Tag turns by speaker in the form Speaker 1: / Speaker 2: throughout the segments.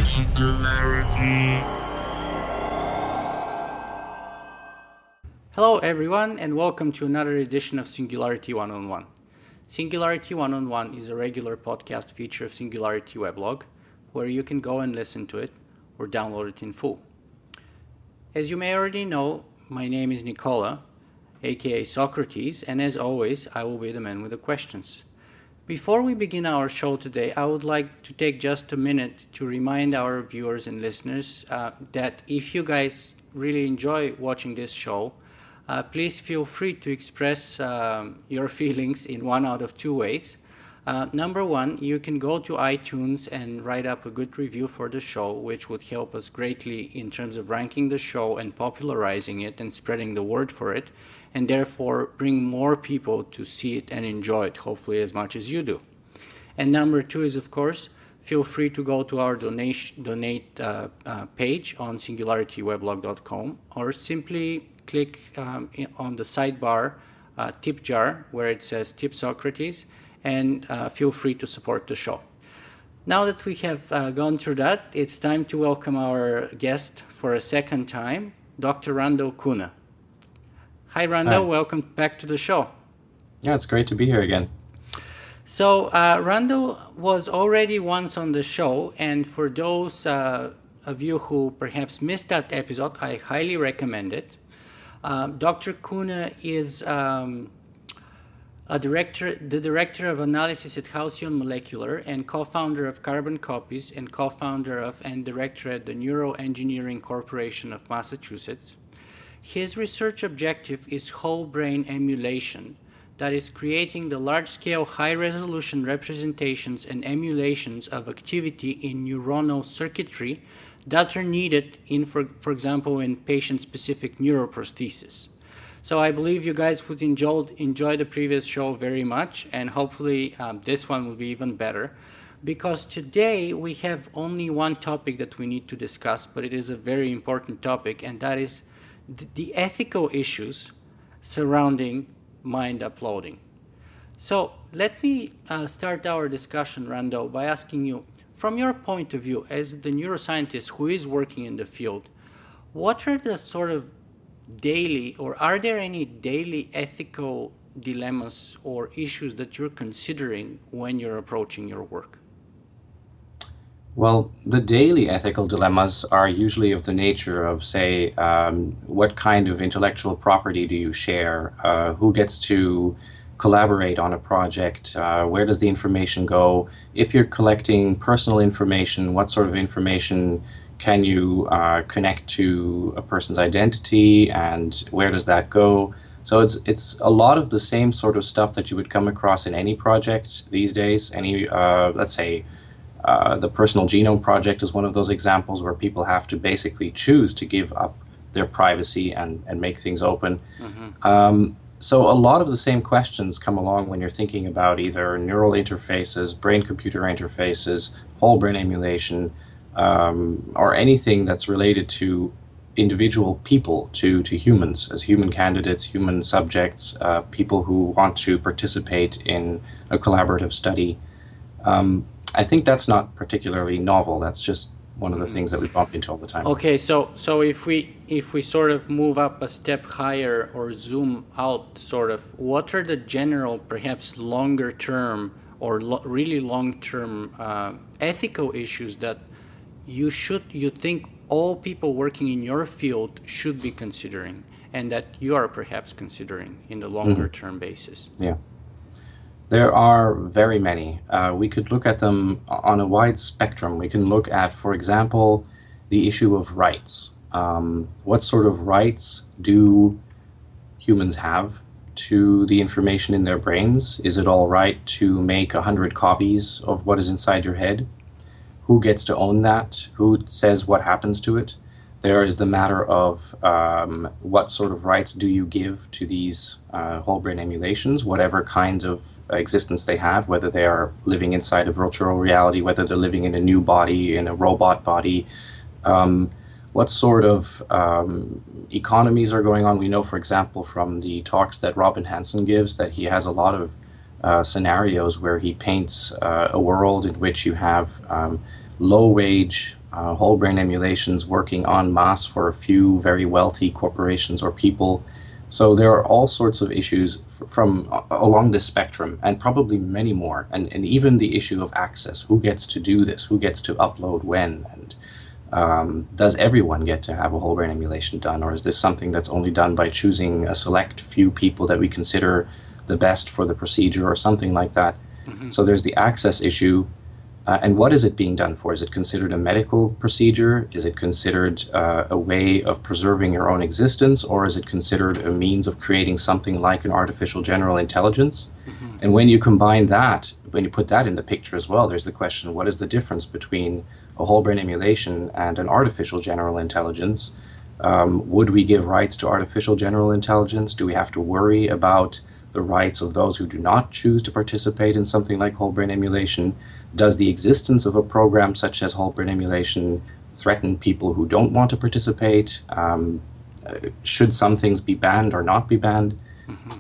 Speaker 1: Singularity.
Speaker 2: Hello everyone and welcome to another edition of Singularity One-on-One. Singularity One-on-One is a regular podcast feature of Singularity weblog where you can go and listen to it or download it in full. As you may already know, my name is Nicola, aka Socrates, and as always, I will be the man with the questions. Before we begin our show today, I would like to take just a minute to remind our viewers and listeners that if you guys really enjoy watching this show, please feel free to express your feelings in one out of two ways. Number one, you can go to iTunes and write up a good review for the show, which would help us greatly in terms of ranking the show and popularizing it and spreading the word for it, and therefore bring more people to see it and enjoy it, hopefully as much as you do. And number two is, of course, feel free to go to our donate page on singularityweblog.com or simply click on the sidebar tip jar where it says Tip Socrates, and feel free to support the show. Now that we have gone through that, it's time to welcome our guest for a second time, Dr. Randal Koene. Hi, Randal. Hi. Welcome back to the show.
Speaker 3: Yeah, it's great to be here again.
Speaker 2: So Randal was already once on the show, and for those of you who perhaps missed that episode, I highly recommend it. Dr. Koene is the director of analysis at Halcyon Molecular and co-founder of Carbon Copies and co-founder of and director at the Neuroengineering Corporation of Massachusetts. His research objective is whole brain emulation, that is creating the large-scale, high-resolution representations and emulations of activity in neuronal circuitry that are needed in, for example, in patient-specific neuroprosthesis. So I believe you guys would enjoy the previous show very much, and hopefully this one will be even better, because today we have only one topic that we need to discuss, but it is a very important topic, and that is the ethical issues surrounding mind uploading. So let me start our discussion, Randal, by asking you, from your point of view as the neuroscientist who is working in the field, what are the sort of daily, or are there any daily ethical dilemmas or issues that you're considering when you're approaching your work?
Speaker 3: Well, the daily ethical dilemmas are usually of the nature of, say, what kind of intellectual property do you share? Who gets to collaborate on a project? Where does the information go? If you're collecting personal information, what sort of information can you connect to a person's identity, and where does that go? So it's a lot of the same sort of stuff that you would come across in any project these days. Any, let's say, the Personal Genome Project is one of those examples where people have to basically choose to give up their privacy and make things open. Mm-hmm. So a lot of the same questions come along when you're thinking about either neural interfaces, brain-computer interfaces, whole brain emulation, or anything that's related to individual people, to humans, as human candidates, human subjects, people who want to participate in a collaborative study. I think that's not particularly novel. That's just one of the things that we bump into all the time.
Speaker 2: Okay, so if we sort of move up a step higher or zoom out, sort of, what are the general, perhaps longer term or really long term ethical issues that you think all people working in your field should be considering, and that you are perhaps considering in the longer term basis?
Speaker 3: Yeah. There are very many. We could look at them on a wide spectrum. We can look at, for example, the issue of rights. What sort of rights do humans have to the information in their brains? Is it all right to make 100 copies of what is inside your head? Who gets to own that? Who says what happens to it? There is the matter of what sort of rights do you give to these whole brain emulations, whatever kinds of existence they have, whether they are living inside a virtual reality, whether they're living in a new body, in a robot body, what sort of economies are going on. We know, for example, from the talks that Robin Hanson gives, that he has a lot of scenarios where he paints a world in which you have low-wage whole brain emulations working en masse for a few very wealthy corporations or people. So there are all sorts of issues from along this spectrum, and probably many more. And even the issue of access: who gets to do this? Who gets to upload when? And does everyone get to have a whole brain emulation done, or is this something that's only done by choosing a select few people that we consider the best for the procedure, or something like that?
Speaker 2: Mm-hmm.
Speaker 3: So there's the access issue. And what is it being done for? Is it considered a medical procedure? Is it considered a way of preserving your own existence? Or is it considered a means of creating something like an artificial general intelligence?
Speaker 2: Mm-hmm.
Speaker 3: And when you combine that, when you put that in the picture as well, there's the question, what is the difference between a whole brain emulation and an artificial general intelligence? Would we give rights to artificial general intelligence? Do we have to worry about the rights of those who do not choose to participate in something like whole brain emulation? Does the existence of a program such as whole brain emulation threaten people who don't want to participate? Should some things be banned or not be banned?
Speaker 2: Mm-hmm.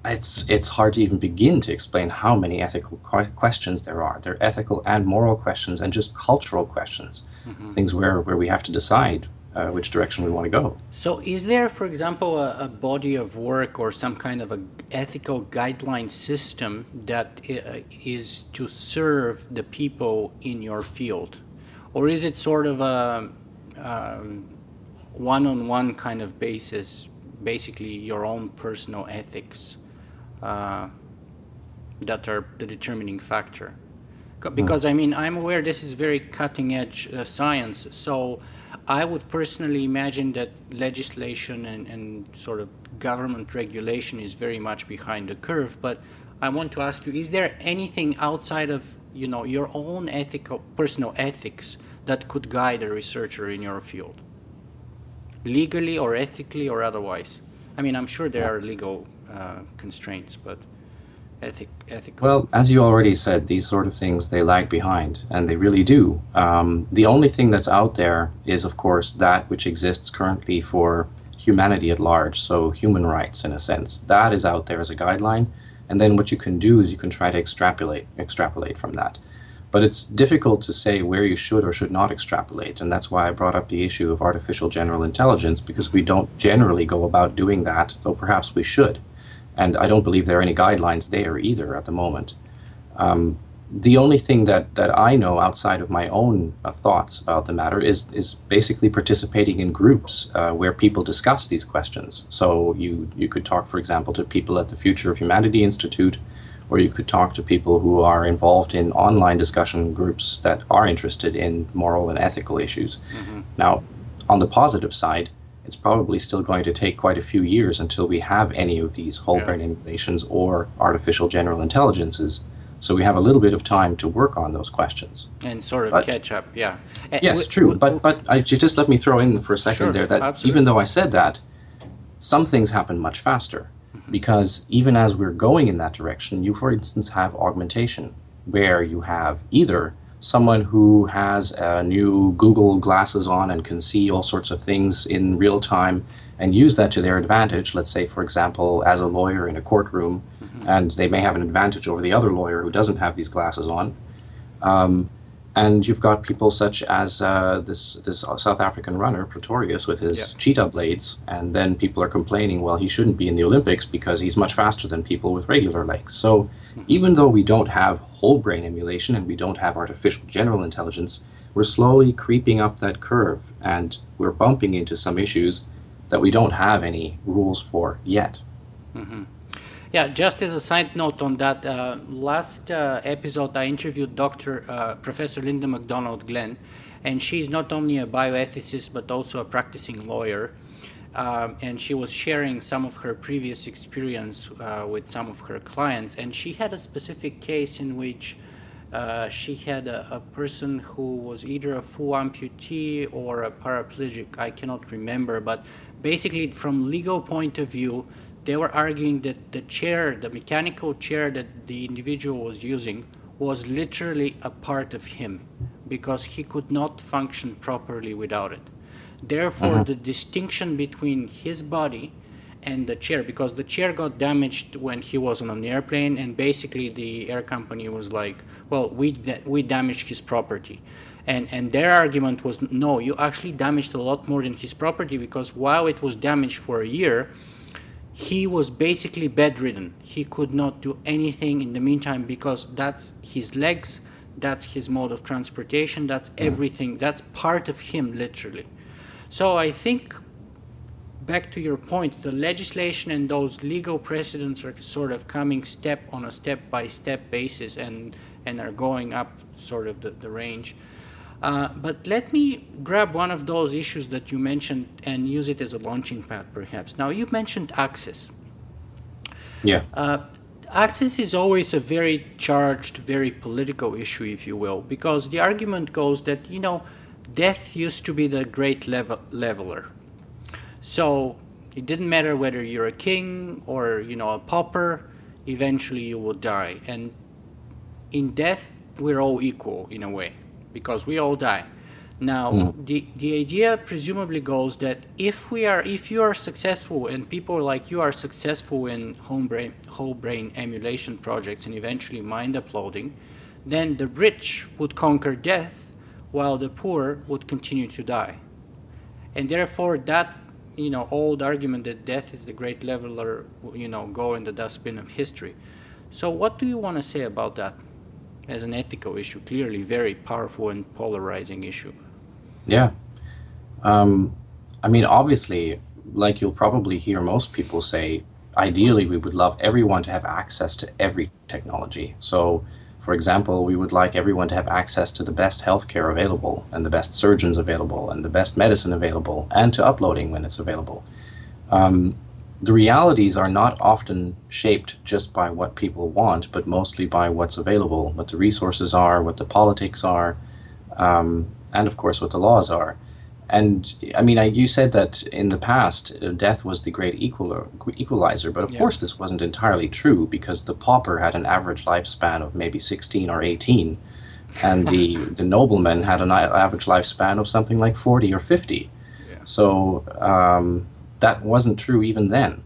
Speaker 3: It's hard to even begin to explain how many ethical questions there are. There are ethical and moral questions, and just cultural questions,
Speaker 2: Mm-hmm.
Speaker 3: things where we have to decide which direction we want to go.
Speaker 2: So is there, for example, a body of work or some kind of a ethical guideline system that is to serve the people in your field? Or is it sort of a one-on-one kind of basis, basically your own personal ethics that are the determining factor? Because I mean, I'm aware this is very cutting-edge science, so I would personally imagine that legislation and sort of government regulation is very much behind the curve. But I want to ask you, is there anything outside of, you know, your own ethical, personal ethics that could guide a researcher in your field, legally or ethically or otherwise? I mean, I'm sure there are legal constraints, but ethical.
Speaker 3: Well, as you already said, these sort of things, they lag behind, and they really do. The only thing that's out there is, of course, that which exists currently for humanity at large, so human rights in a sense. That is out there as a guideline, and then what you can do is you can try to extrapolate from that. But it's difficult to say where you should or should not extrapolate, and that's why I brought up the issue of artificial general intelligence, because we don't generally go about doing that, though perhaps we should. And I don't believe there are any guidelines there either at the moment. The only thing that I know outside of my own thoughts about the matter is basically participating in groups where people discuss these questions. So you could talk, for example, to people at the Future of Humanity Institute, or you could talk to people who are involved in online discussion groups that are interested in moral and ethical issues.
Speaker 2: Mm-hmm.
Speaker 3: Now, on the positive side, it's probably still going to take quite a few years until we have any of these whole brain emulations or artificial general intelligences. So we have a little bit of time to work on those questions.
Speaker 2: And sort of catch up, yeah.
Speaker 3: Yes, true. But just let me throw in for a second there that
Speaker 2: absolutely.
Speaker 3: Even though I said that, some things happen much faster. Mm-hmm. Because even as we're going in that direction, you, for instance, have augmentation, where you have either someone who has new Google glasses on and can see all sorts of things in real time and use that to their advantage. Let's say, for example, as a lawyer in a courtroom, and they may have an advantage over the other lawyer who doesn't have these glasses on. And you've got people such as this South African runner, Pretorius, with his cheetah blades, and then people are complaining, well, he shouldn't be in the Olympics because he's much faster than people with regular legs. So even though we don't have whole brain emulation and we don't have artificial general intelligence, we're slowly creeping up that curve, and we're bumping into some issues that we don't have any rules for yet.
Speaker 2: Mm-hmm. Yeah, just as a side note on that, last episode I interviewed Professor Linda MacDonald-Glenn, and she's not only a bioethicist but also a practicing lawyer, and she was sharing some of her previous experience with some of her clients, and she had a specific case in which she had a person who was either a full amputee or a paraplegic, I cannot remember, but basically from legal point of view, they were arguing that the mechanical chair that the individual was using was literally a part of him because he could not function properly without it. Therefore, the distinction between his body and the chair, because the chair got damaged when he was on an airplane, and basically the air company was like, well, we damaged his property. And their argument was, no, you actually damaged a lot more than his property, because while it was damaged for a year, he was basically bedridden. He could not do anything in the meantime, because that's his legs, that's his mode of transportation, that's everything, that's part of him, literally. So I think, back to your point, the legislation and those legal precedents are sort of coming on a step-by-step basis, and are going up sort of the range. But let me grab one of those issues that you mentioned and use it as a launching pad, perhaps. Now, you mentioned access.
Speaker 3: Yeah.
Speaker 2: Access is always a very charged, very political issue, if you will, because the argument goes that, death used to be the great leveler. So it didn't matter whether you're a king or, a pauper, eventually you will die. And in death, we're all equal in a way, because we all die. Now, the idea presumably goes that if you are successful, and people like you are successful in whole brain emulation projects and eventually mind uploading, then the rich would conquer death while the poor would continue to die. And therefore that, old argument that death is the great leveler, go in the dustbin of history. So what do you want to say about that as an ethical issue? Clearly very powerful and polarizing issue.
Speaker 3: Yeah. Obviously, like you'll probably hear most people say, ideally we would love everyone to have access to every technology. So, for example, we would like everyone to have access to the best healthcare available, and the best surgeons available, and the best medicine available, and to uploading when it's available. The realities are not often shaped just by what people want, but mostly by what's available, what the resources are, what the politics are, and of course what the laws are. And you said that in the past death was the great equalizer, but of course this wasn't entirely true, because the pauper had an average lifespan of maybe 16 or 18, and the nobleman had an average lifespan of something like 40 or 50. Yeah. So that wasn't true even then.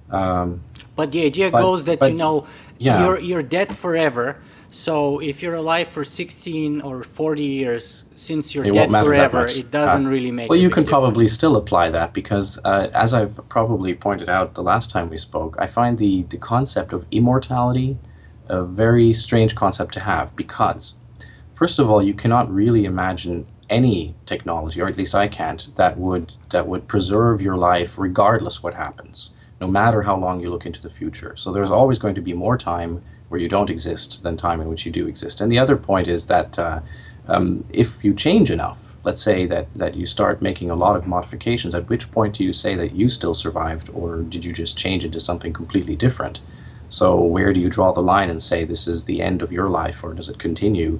Speaker 2: But the idea goes that you're dead forever. So if you're alive for 16 or 40 years, since you're dead forever, it doesn't really make.
Speaker 3: Well, you can probably still apply that, because as I've probably pointed out the last time we spoke, I find the concept of immortality a very strange concept to have, because first of all, you cannot really imagine any technology, or at least I can't, that would preserve your life regardless what happens, no matter how long you look into the future. So there's always going to be more time where you don't exist than time in which you do exist. And the other point is that if you change enough, let's say that you start making a lot of modifications, at which point do you say that you still survived, or did you just change into something completely different? So where do you draw the line and say this is the end of your life, or does it continue?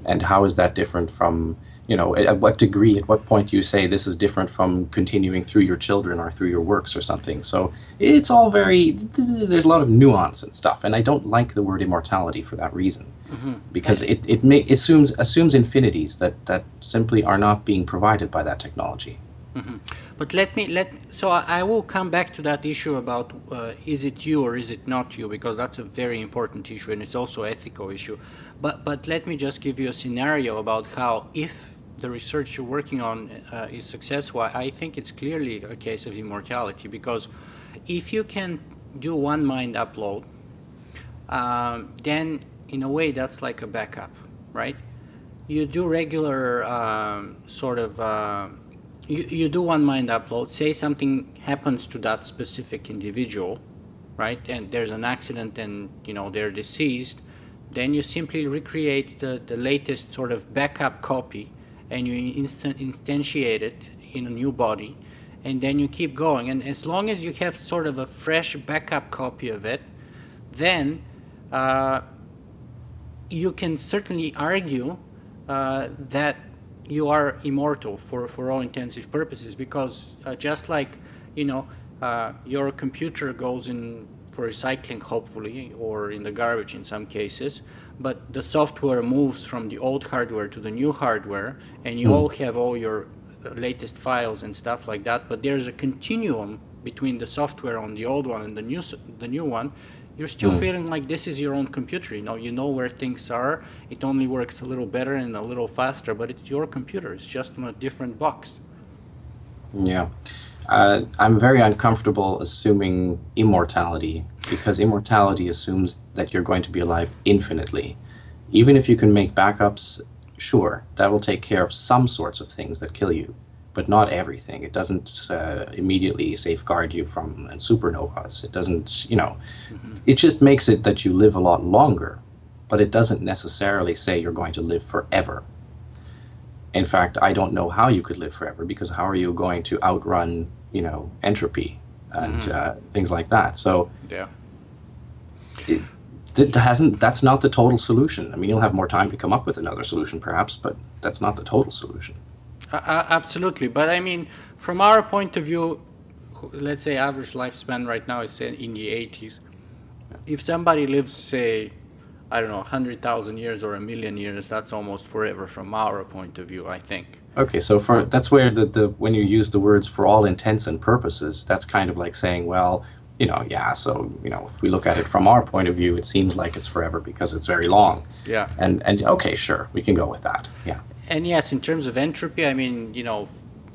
Speaker 3: And how is that different from, at what degree, at what point do you say this is different from continuing through your children or through your works or something? So it's all there's a lot of nuance and stuff, and I don't like the word immortality for that reason, because it assumes infinities that simply are not being provided by that technology.
Speaker 2: But so I will come back to that issue about is it you or is it not you, because that's a very important issue, and it's also an ethical issue. But let me just give you a scenario about how, if the research you're working on is successful, I think it's clearly a case of immortality, because if you can do one mind upload, then in a way that's like a backup, right? You do regular you do one mind upload, say something happens to that specific individual, right? And there's an accident and, they're deceased. Then you simply recreate the latest sort of backup copy, and you instantiate it in a new body, and then you keep going. And as long as you have sort of a fresh backup copy of it, then you can certainly argue that you are immortal for all intensive purposes, because just like, your computer goes in for recycling, hopefully, or in the garbage in some cases, but the software moves from the old hardware to the new hardware, and you all have all your latest files and stuff like that, but there's a continuum between the software on the old one and the new one, you're still feeling like this is your own computer. You know where things are. It only works a little better and a little faster, but it's your computer. It's just in a different box.
Speaker 3: Yeah. I'm very uncomfortable assuming immortality, because immortality assumes that you're going to be alive infinitely. Even if you can make backups, sure, that will take care of some sorts of things that kill you, but not everything. It doesn't immediately safeguard you from supernovas. It doesn't, it just makes it that you live a lot longer, but it doesn't necessarily say you're going to live forever. In fact, I don't know how you could live forever, because how are you going to outrun, entropy and things like that? So
Speaker 2: Yeah.
Speaker 3: that's not the total solution. I mean, you'll have more time to come up with another solution, perhaps, but that's not the total solution.
Speaker 2: Absolutely. But I mean, from our point of view, let's say average lifespan right now is in the 80s. If somebody lives, say, I don't know, 100,000 years or 1,000,000 years, that's almost forever from our point of view, I think.
Speaker 3: Okay, so that's where when you use the words "for all intents and purposes," that's kind of like saying, well, if we look at it from our point of view, it seems like it's forever because it's very long.
Speaker 2: Yeah.
Speaker 3: And okay, sure, we can go with that. Yeah.
Speaker 2: And yes, in terms of entropy, I mean,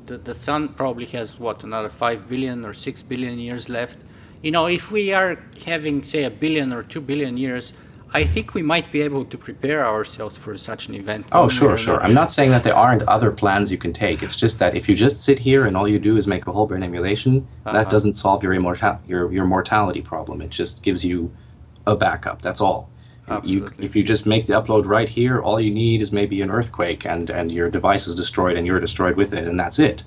Speaker 2: the sun probably has another 5 billion or 6 billion years left. If we are having, say, 1 billion or 2 billion years, I think we might be able to prepare ourselves for such an event.
Speaker 3: Oh, sure. I'm not saying that there aren't other plans you can take. It's just that if you just sit here and all you do is make a whole brain emulation, that doesn't solve your mortality problem. It just gives you a backup. That's all.
Speaker 2: Absolutely.
Speaker 3: If you just make the upload right here, all you need is maybe an earthquake and your device is destroyed and you're destroyed with it, and that's it.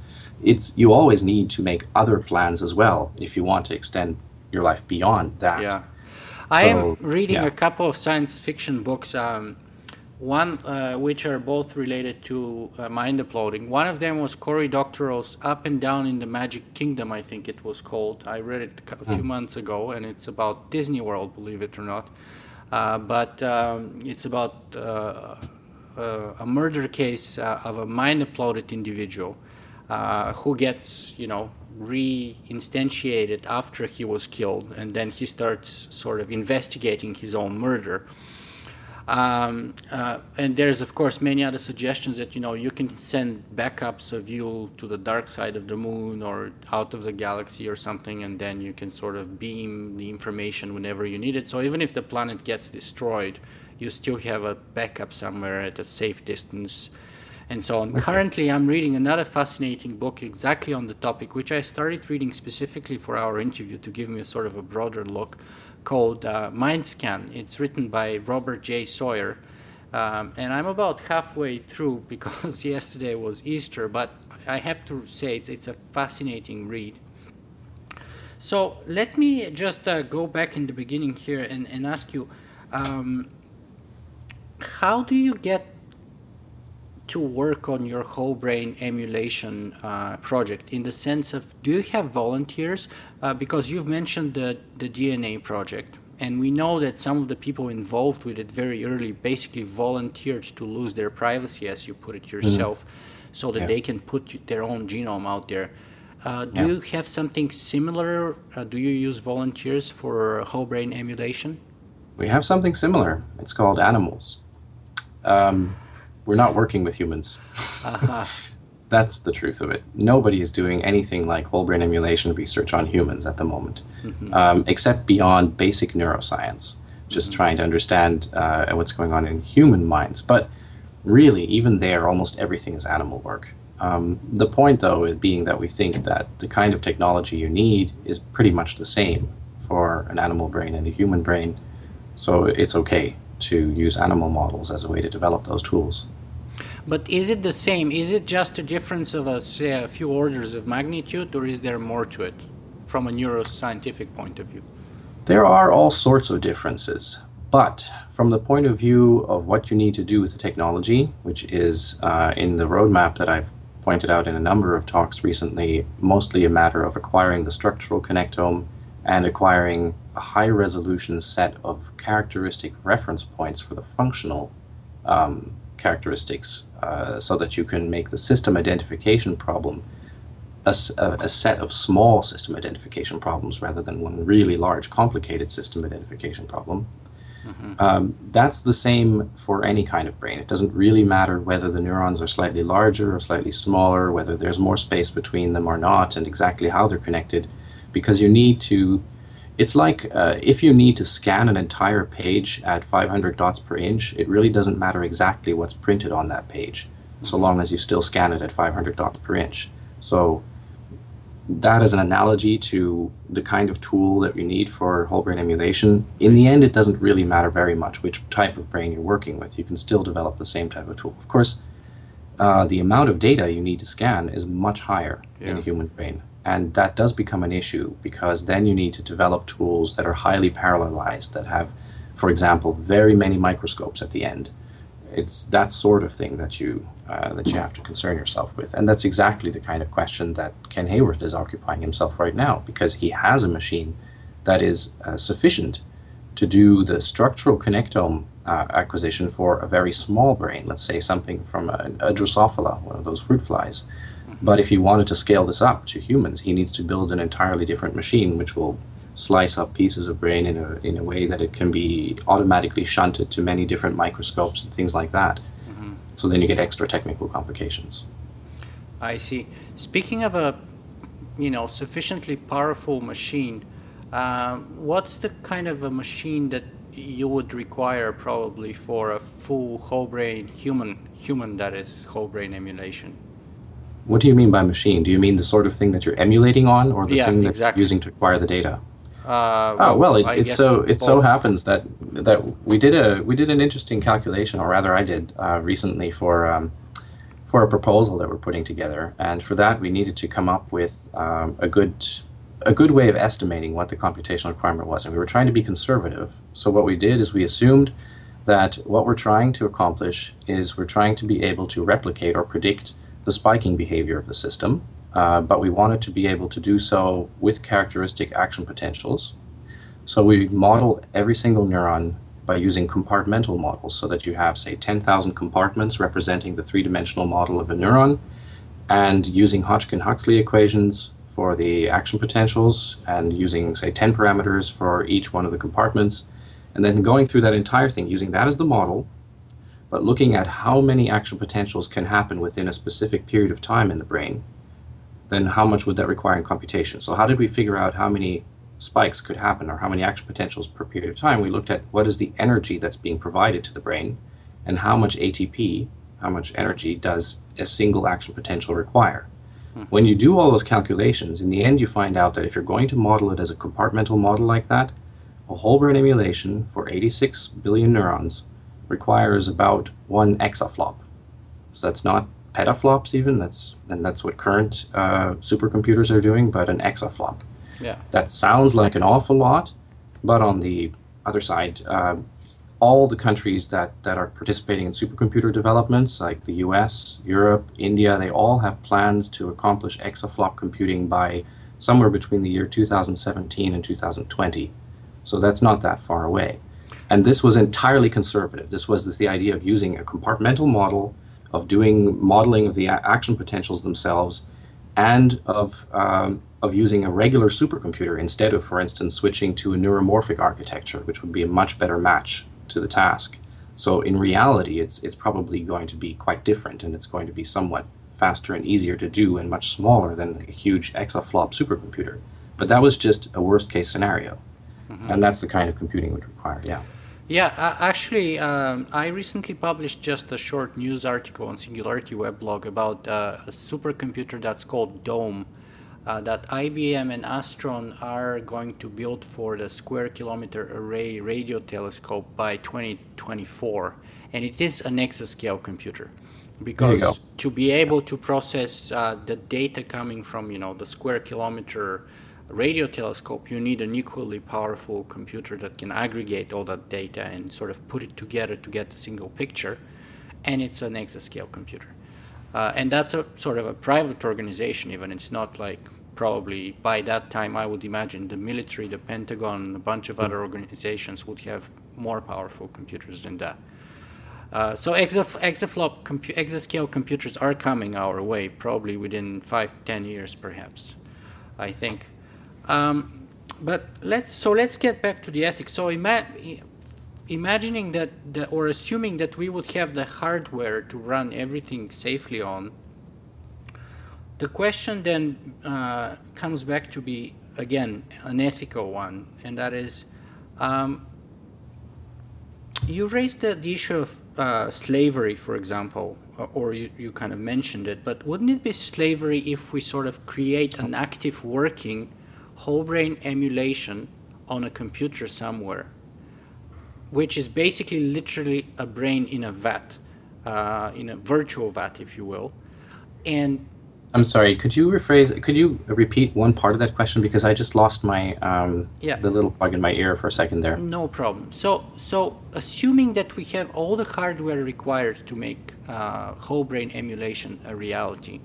Speaker 3: You always need to make other plans as well if you want to extend your life beyond that.
Speaker 2: Yeah. I am reading a couple of science fiction books, one which are both related to mind uploading. One of them was Cory Doctorow's Up and Down in the Magic Kingdom, I think it was called. I read it a few months ago, and it's about Disney World, believe it or not. But it's about a murder case of a mind-uploaded individual who gets, reinstantiated after he was killed, and then he starts sort of investigating his own murder. And there's, of course, many other suggestions that, you can send backups of you to the dark side of the moon or out of the galaxy or something, and then you can sort of beam the information whenever you need it. So even if the planet gets destroyed, you still have a backup somewhere at a safe distance, and so on. Okay. Currently, I'm reading another fascinating book exactly on the topic, which I started reading specifically for our interview to give me a sort of a broader look, called Mindscan. It's written by Robert J. Sawyer, and I'm about halfway through because yesterday was Easter, but I have to say it's a fascinating read. So let me just go back in the beginning here and ask you, how do you get to work on your whole brain emulation project, in the sense of, do you have volunteers? Because you've mentioned the DNA project, and we know that some of the people involved with it very early basically volunteered to lose their privacy, as you put it yourself, so that they can put their own genome out there. Do you have something similar? Do you use volunteers for whole brain emulation?
Speaker 3: We have something similar. It's called animals. We're not working with humans. That's the truth of it. Nobody is doing anything like whole brain emulation research on humans at the moment, except beyond basic neuroscience, just trying to understand what's going on in human minds. But really, even there, almost everything is animal work. The point, though, being that we think that the kind of technology you need is pretty much the same for an animal brain and a human brain, so it's okay to use animal models as a way to develop those tools.
Speaker 2: But is it the same? Is it just a difference of, say, a few orders of magnitude, or is there more to it from a neuroscientific point of view?
Speaker 3: There are all sorts of differences, but from the point of view of what you need to do with the technology, which is in the roadmap that I've pointed out in a number of talks recently, mostly a matter of acquiring the structural connectome and acquiring a high-resolution set of characteristic reference points for the functional characteristics, so that you can make the system identification problem a set of small system identification problems rather than one really large, complicated system identification problem. That's the same for any kind of brain. It doesn't really matter whether the neurons are slightly larger or slightly smaller, whether there's more space between them or not, and exactly how they're connected, because you need to. It's like if you need to scan an entire page at 500 dots per inch, it really doesn't matter exactly what's printed on that page, so long as you still scan it at 500 dots per inch. So that is an analogy to the kind of tool that we need for whole brain emulation. In the end, it doesn't really matter very much which type of brain you're working with. You can still develop the same type of tool. Of course, the amount of data you need to scan is much higher in a human brain. And that does become an issue because then you need to develop tools that are highly parallelized, that have, for example, very many microscopes at the end. It's that sort of thing that you have to concern yourself with. And that's exactly the kind of question that Ken Hayworth is occupying himself right now, because he has a machine that is sufficient to do the structural connectome acquisition for a very small brain, let's say something from a Drosophila, one of those fruit flies. But if he wanted to scale this up to humans, he needs to build an entirely different machine, which will slice up pieces of brain in a way that it can be automatically shunted to many different microscopes and things like that. So then you get extra technical complications.
Speaker 2: I see. Speaking of a, sufficiently powerful machine, what's the kind of a machine that you would require probably for a full whole brain human that is whole brain emulation?
Speaker 3: What do you mean by machine? Do you mean the sort of thing that you're emulating on, or the thing that you're using to acquire the data? It so happens that we did an interesting calculation, or rather I did recently for a proposal that we're putting together, and for that we needed to come up with a good way of estimating what the computational requirement was, and we were trying to be conservative. So what we did is we assumed that what we're trying to accomplish is we're trying to be able to replicate or predict the spiking behavior of the system. But we wanted to be able to do so with characteristic action potentials. So we model every single neuron by using compartmental models, so that you have, say, 10,000 compartments representing the three-dimensional model of a neuron, and using Hodgkin-Huxley equations for the action potentials, and using, say, 10 parameters for each one of the compartments, and then going through that entire thing, using that as the model, but looking at how many action potentials can happen within a specific period of time in the brain, then how much would that require in computation? So how did we figure out how many spikes could happen, or how many action potentials per period of time? We looked at what is the energy that's being provided to the brain, and how much ATP, how much energy does a single action potential require. When you do all those calculations, in the end you find out that if you're going to model it as a compartmental model like that, a whole brain emulation for 86 billion neurons requires about 1 exaflop. So that's not petaflops even, that's what current supercomputers are doing, but an exaflop.
Speaker 2: Yeah.
Speaker 3: That sounds like an awful lot, but on the other side, all the countries that are participating in supercomputer developments, like the US, Europe, India, they all have plans to accomplish exaflop computing by somewhere between the year 2017 and 2020. So that's not that far away. And this was entirely conservative. This was the idea of using a compartmental model, of doing modeling of the action potentials themselves, and of using a regular supercomputer instead of, for instance, switching to a neuromorphic architecture, which would be a much better match to the task. So in reality, it's probably going to be quite different, and it's going to be somewhat faster and easier to do and much smaller than a huge exaflop supercomputer. But that was just a worst case scenario. And that's the kind of computing it would require, yeah.
Speaker 2: Yeah, actually, I recently published just a short news article on Singularity weblog about a supercomputer that's called DOME, that IBM and Astron are going to build for the Square Kilometer Array radio telescope by 2024. And it is an exascale computer, because to be able to process the data coming from, the Square Kilometer radio telescope, you need an equally powerful computer that can aggregate all that data and sort of put it together to get a single picture, and it's an exascale computer. And that's a sort of a private organization even. It's not like, probably by that time I would imagine the military, the Pentagon, a bunch of other organizations would have more powerful computers than that. So exascale computers are coming our way, probably within 5-10 years, perhaps, I think. But let's get back to the ethics. So imagining that, or assuming that we would have the hardware to run everything safely on, the question then comes back to be, again, an ethical one, and that is, you raised the issue of slavery, for example, or you kind of mentioned it, but wouldn't it be slavery if we sort of create an active working whole brain emulation on a computer somewhere, which is basically literally a brain in a vat, in a virtual vat, if you will. And
Speaker 3: I'm sorry, could you repeat one part of that question, because I just lost my the little plug in my ear for a second there.
Speaker 2: No problem. So assuming that we have all the hardware required to make whole brain emulation a reality,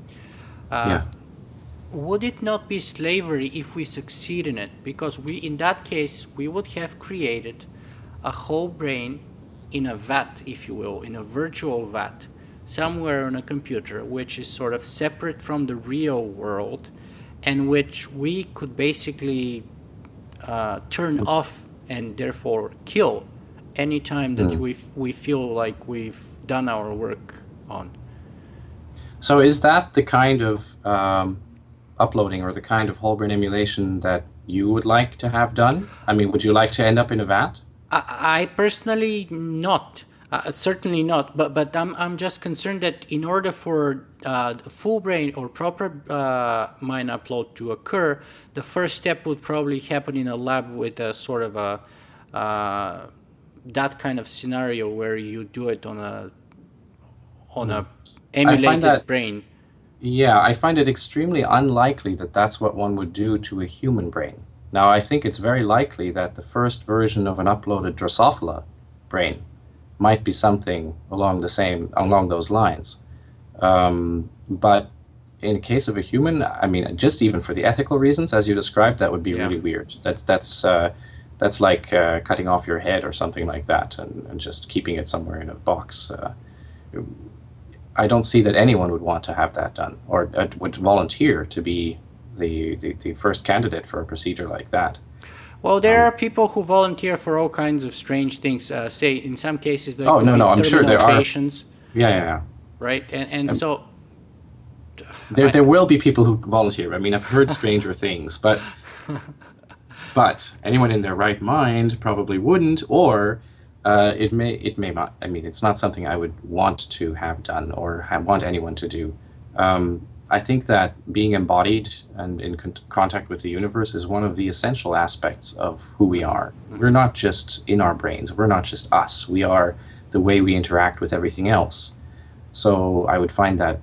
Speaker 2: would it not be slavery if we succeed in it? Because in that case, we would have created a whole brain in a vat, if you will, in a virtual vat, somewhere on a computer, which is sort of separate from the real world, and which we could basically turn off and therefore kill anytime that we feel like we've done our work on.
Speaker 3: So is that the kind of uploading or the kind of whole brain emulation that you would like to have done? I mean, would you like to end up in a vat?
Speaker 2: I personally not. Certainly not, but I'm just concerned that in order for full brain or proper mind upload to occur, the first step would probably happen in a lab with a sort of that kind of scenario where you do it on a emulated brain.
Speaker 3: Yeah, I find it extremely unlikely that that's what one would do to a human brain. Now, I think it's very likely that the first version of an uploaded Drosophila brain might be something along those lines. But in the case of a human, I mean, just even for the ethical reasons, as you described, that would be really weird. That's like cutting off your head or something like that, and just keeping it somewhere in a box. I don't see that anyone would want to have that done, or would volunteer to be the first candidate for a procedure like that.
Speaker 2: Well, there are people who volunteer for all kinds of strange things. Say, in some cases, there
Speaker 3: I'm sure there
Speaker 2: patients.
Speaker 3: Yeah.
Speaker 2: Right, and so
Speaker 3: there will be people who volunteer. I mean, I've heard stranger things, but anyone in their right mind probably wouldn't, or it may not. I mean, it's not something I would want to have done or want anyone to do. I think that being embodied and in contact with the universe is one of the essential aspects of who we are. We're not just in our brains. We're not just us. We are the way we interact with everything else. So I'd find that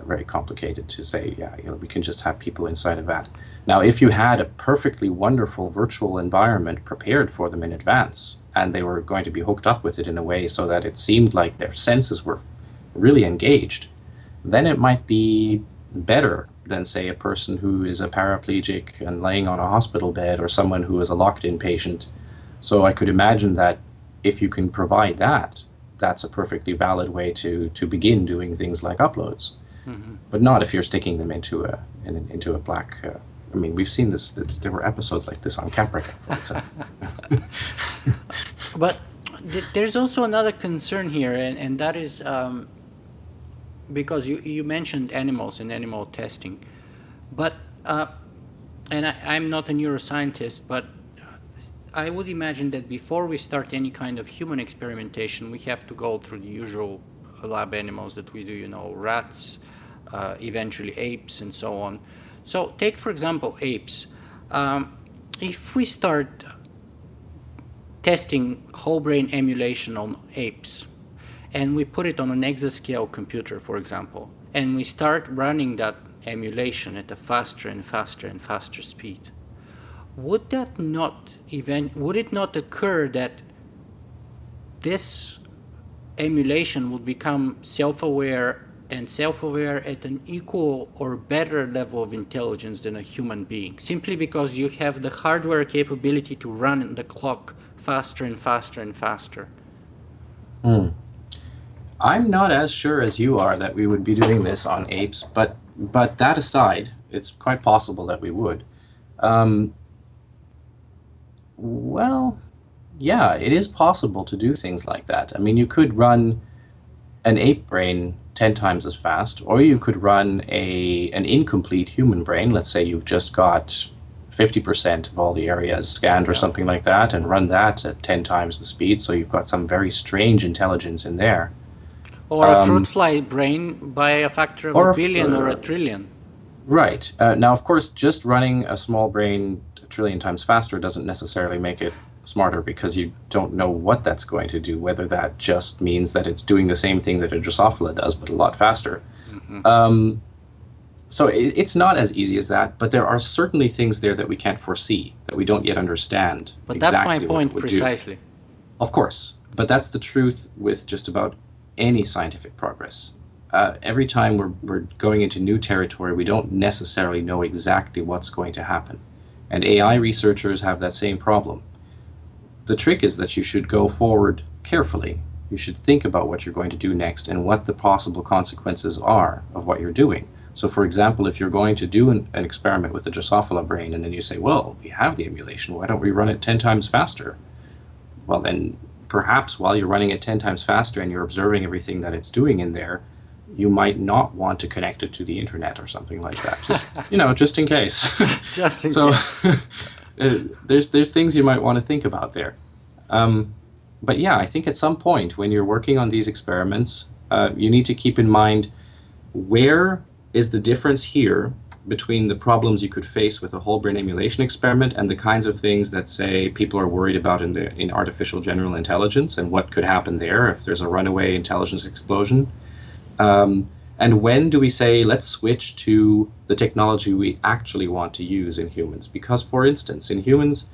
Speaker 3: very complicated to say, we can just have people inside of that. Now, if you had a perfectly wonderful virtual environment prepared for them in advance, and they were going to be hooked up with it in a way so that it seemed like their senses were really engaged, then it might be better than, say, a person who is a paraplegic and laying on a hospital bed, or someone who is a locked-in patient. So I could imagine that if you can provide that, that's a perfectly valid way to begin doing things like uploads. But not if you're sticking them into a black... I mean, we've seen this. There were episodes like this on Caprica, for example.
Speaker 2: But there's also another concern here, and that is... because you mentioned animals and animal testing, but and I'm not a neuroscientist, but I would imagine that before we start any kind of human experimentation, we have to go through the usual lab animals that we do, rats, eventually apes, and so on. So take, for example, apes. If we start testing whole brain emulation on apes, and we put it on an exascale computer, for example, and we start running that emulation at a faster and faster and faster speed, would it not occur that this emulation would become self-aware at an equal or better level of intelligence than a human being, simply because you have the hardware capability to run the clock faster and faster and faster?
Speaker 3: I'm not as sure as you are that we would be doing this on apes, but that aside, it's quite possible that we would. Um, well, yeah, it is possible to do things like that. I mean, you could run an ape brain 10 times as fast, or you could run an incomplete human brain. Let's say you've just got 50% of all the areas scanned or
Speaker 2: Yeah.
Speaker 3: something like that, and run that at 10 times the speed. So you've got some very strange intelligence in there.
Speaker 2: Or a fruit
Speaker 3: Um,
Speaker 2: fly brain by a factor of a
Speaker 3: or
Speaker 2: billion or a trillion.
Speaker 3: Right. Now, of course, just running a small brain a trillion times faster doesn't necessarily make it smarter because you don't know what that's going to do, whether that just means that it's doing the same thing that a Drosophila does, but a lot faster.
Speaker 2: Hmm.
Speaker 3: Um, so it's not as easy as that, but there are certainly things there that we can't foresee, that we don't yet understand
Speaker 2: But that's my
Speaker 3: exactly what it
Speaker 2: point
Speaker 3: would do.
Speaker 2: precisely.
Speaker 3: Of course, but that's the truth with just about any scientific progress. Every time we're going into new territory, we don't necessarily know exactly what's going to happen. And AI researchers have that same problem. The trick is that you should go forward carefully. You should think about what you're going to do next and what the possible consequences are of what you're doing. So, for example, if you're going to do an experiment with the Drosophila brain and then you say, well, we have the emulation, why don't we run it 10 times faster? Well, then perhaps while you're running it 10 times faster and you're observing everything that it's doing in there, you might not want to connect it to the internet or something like that. Just, just in case.
Speaker 2: Just in
Speaker 3: So
Speaker 2: case.
Speaker 3: there's things you might want to think about there. But yeah, I think at some point when you're working on these experiments, you need to keep in mind where is the difference here between the problems you could face with a whole brain emulation experiment and the kinds of things that, say, people are worried about in artificial general intelligence and what could happen there if there's a runaway intelligence explosion. And when do we say, let's switch to the technology we actually want to use in humans? Because, for instance, in humans,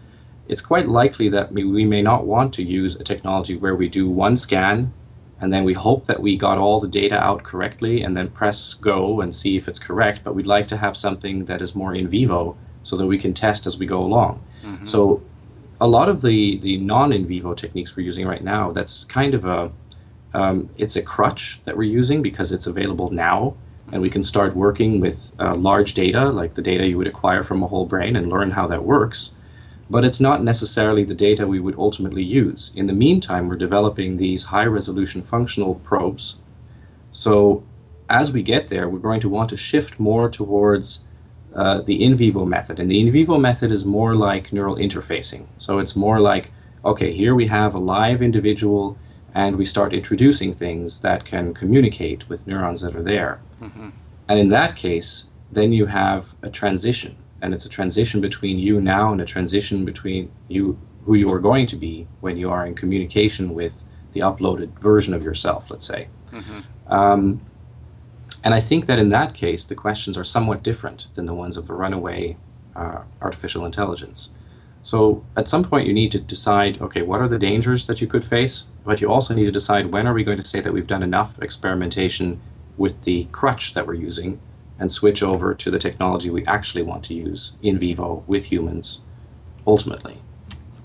Speaker 3: it's quite likely that we may not want to use a technology where we do one scan and then we hope that we got all the data out correctly and then press go and see if it's correct. But we'd like to have something that is more in vivo so that we can test as we go along.
Speaker 2: Hmm.
Speaker 3: So a lot of the non-in vivo techniques we're using right now, that's kind of it's a crutch that we're using because it's available now, and we can start working with large data, like the data you would acquire from a whole brain, and learn how that works. But it's not necessarily the data we would ultimately use. In the meantime, we're developing these high-resolution functional probes. So as we get there, we're going to want to shift more towards the in vivo method. And the in vivo method is more like neural interfacing. So it's more like, okay, here we have a live individual, and we start introducing things that can communicate with neurons that are there.
Speaker 2: Hmm.
Speaker 3: And in that case, then you have a transition. And it's a transition between you now and a transition between you, who you are going to be when you are in communication with the uploaded version of yourself, let's say.
Speaker 2: Hmm.
Speaker 3: And I think that in that case, the questions are somewhat different than the ones of the runaway artificial intelligence. So at some point you need to decide, okay, what are the dangers that you could face? But you also need to decide, when are we going to say that we've done enough experimentation with the crutch that we're using and switch over to the technology we actually want to use in vivo with humans ultimately.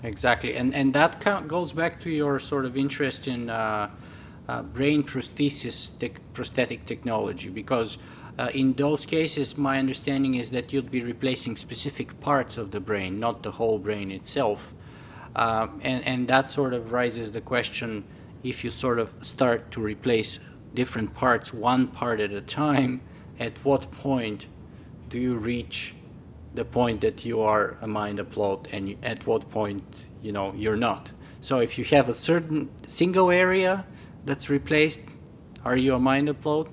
Speaker 2: Exactly, and that goes back to your sort of interest in brain prosthetic technology, because in those cases, my understanding is that you'd be replacing specific parts of the brain, not the whole brain itself, and that sort of raises the question: if you sort of start to replace different parts, one part at a time, at what point do you reach the point that you are a mind upload, and at what point you're not? So if you have a certain single area that's replaced, are you a mind upload?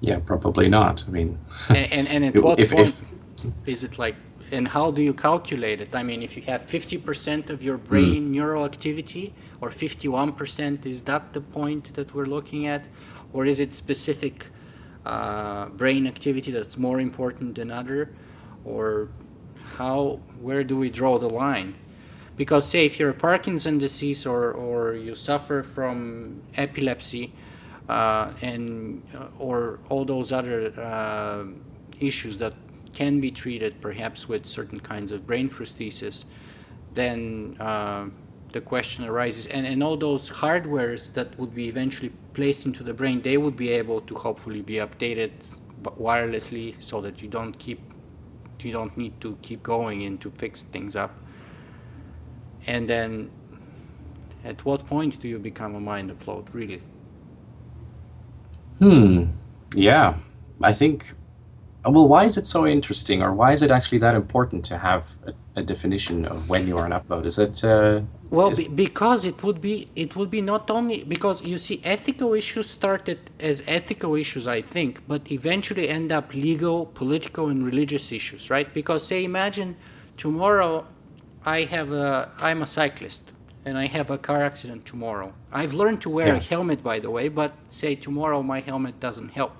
Speaker 3: Yeah, probably not. I mean,
Speaker 2: And at what
Speaker 3: if
Speaker 2: point is it like, and how do you calculate it? I mean, if you have 50% of your brain neural activity, or 51%, is that the point that we're looking at? Or is it specific brain activity that's more important than other? Or where do we draw the line? Because say if you're a Parkinson's disease, or you suffer from epilepsy, or all those other issues that can be treated perhaps with certain kinds of brain prosthesis, then the question arises, and all those hardwares that would be eventually placed into the brain, they would be able to hopefully be updated wirelessly so that you don't need to keep going in to fix things up. And then at what point do you become a mind upload, really?
Speaker 3: Yeah, I think. Well, why is it so interesting, or why is it actually that important to have a definition of when you are an upload? Is it?
Speaker 2: Well, because it would be not only because you see ethical issues started as ethical issues, I think, but eventually end up legal, political, and religious issues, right? Because say, imagine tomorrow I'm a cyclist and I have a car accident tomorrow. I've learned to wear a helmet, by the way, but say tomorrow my helmet doesn't help,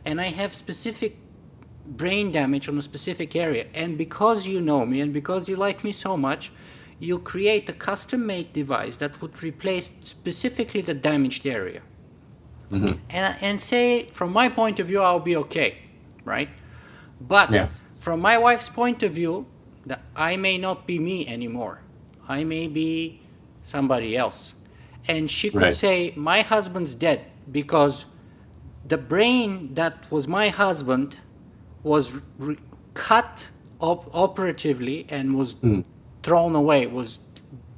Speaker 2: and I have specific brain damage on a specific area, and because you know me and because you like me so much, you create a custom-made device that would replace specifically the damaged area. And say, from my point of view, I'll be okay, right? But from my wife's point of view, that I may not be me anymore. I may be somebody else. And she could say, my husband's dead because the brain that was my husband was cut operatively and was thrown away.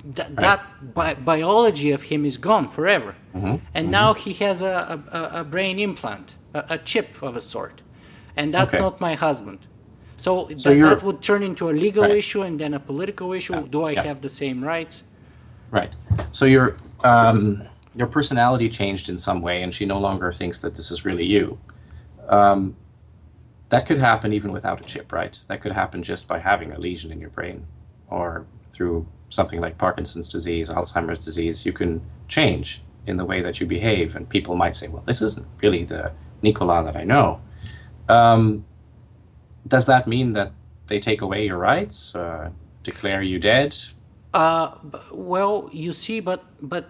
Speaker 2: That biology of him is gone forever. And now he has a brain implant, a chip of a sort. And that's not my husband. So that would turn into a legal issue and then a political issue. Do I have the same rights?
Speaker 3: Right. So your personality changed in some way, and she no longer thinks that this is really you. That could happen even without a chip, right? That could happen just by having a lesion in your brain, or through something like Parkinson's disease, Alzheimer's disease. You can change in the way that you behave, and people might say, well, this isn't really the Nicola that I know. Does that mean that they take away your rights, declare you dead?
Speaker 2: Well, you see, but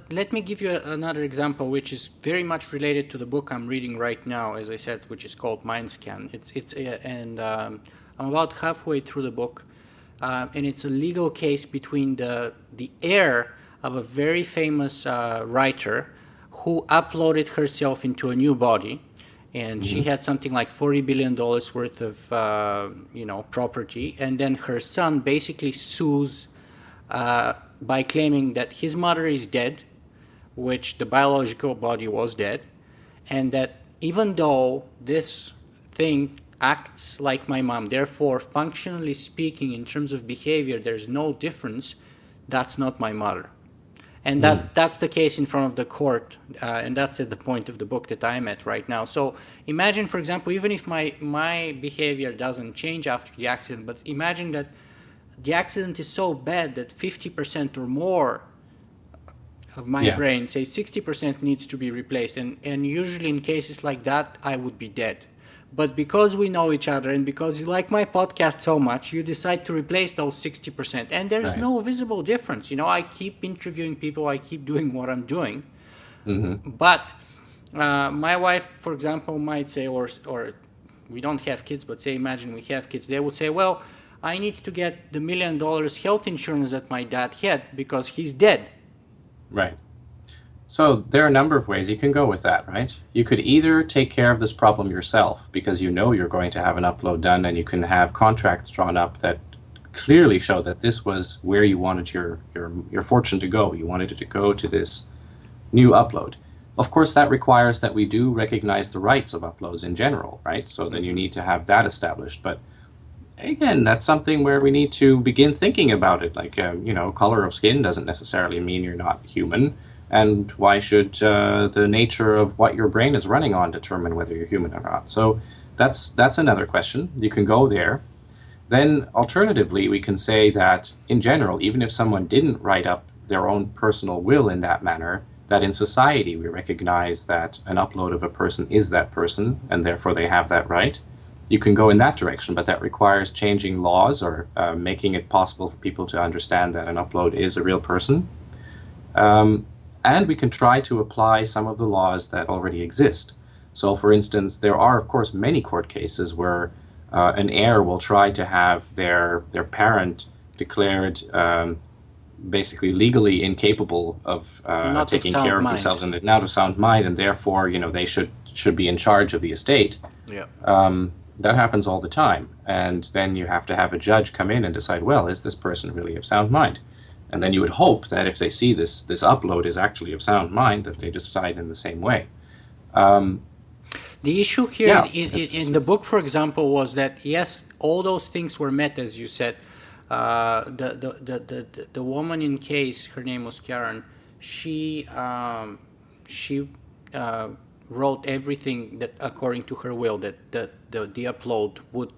Speaker 2: let me give you another example, which is very much related to the book I'm reading right now, as I said, which is called Mindscan. I'm about halfway through the book, and it's a legal case between the heir of a very famous writer who uploaded herself into a new body, and she had something like $40 billion worth of property, and then her son basically sues by claiming that his mother is dead, which the biological body was dead, and that even though this thing acts like my mom, therefore, functionally speaking, in terms of behavior, there's no difference, that's not my mother. And that's the case in front of the court, and that's at the point of the book that I'm at right now. So imagine, for example, even if my behavior doesn't change after the accident, but imagine that the accident is so bad that 50% or more of my brain, say 60%, needs to be replaced. And usually in cases like that, I would be dead. But because we know each other and because you like my podcast so much, you decide to replace those 60%. And there's no visible difference. I keep interviewing people. I keep doing what I'm doing. But my wife, for example, might say, or we don't have kids, but say, imagine we have kids. They would say, well, I need to get the $1 million health insurance that my dad had because he's dead.
Speaker 3: Right. So there are a number of ways you can go with that, right? You could either take care of this problem yourself because you know you're going to have an upload done, and you can have contracts drawn up that clearly show that this was where you wanted your fortune to go. You wanted it to go to this new upload. Of course, that requires that we do recognize the rights of uploads in general, right? So then you need to have that established. But again, that's something where we need to begin thinking about it. Like, color of skin doesn't necessarily mean you're not human. And why should the nature of what your brain is running on determine whether you're human or not? So that's another question. You can go there. Then alternatively, we can say that in general, even if someone didn't write up their own personal will in that manner, that in society we recognize that an upload of a person is that person, and therefore they have that right. You can go in that direction, but that requires changing laws or making it possible for people to understand that an upload is a real person. And we can try to apply some of the laws that already exist. So, for instance, there are, of course, many court cases where an heir will try to have their parent declared basically legally incapable of
Speaker 2: Not of
Speaker 3: taking
Speaker 2: sound
Speaker 3: care of
Speaker 2: mind.
Speaker 3: themselves and not of sound mind, and therefore, they should be in charge of the estate.
Speaker 2: Yeah.
Speaker 3: That happens all the time, and then you have to have a judge come in and decide, well, is this person really of sound mind? And then you would hope that if they see this upload is actually of sound mind, that they decide in the same way.
Speaker 2: The issue here
Speaker 3: Yeah,
Speaker 2: in the book, for example, was that yes, all those things were met, as you said. The woman in case, her name was Karen. She wrote everything that according to her will, that the upload would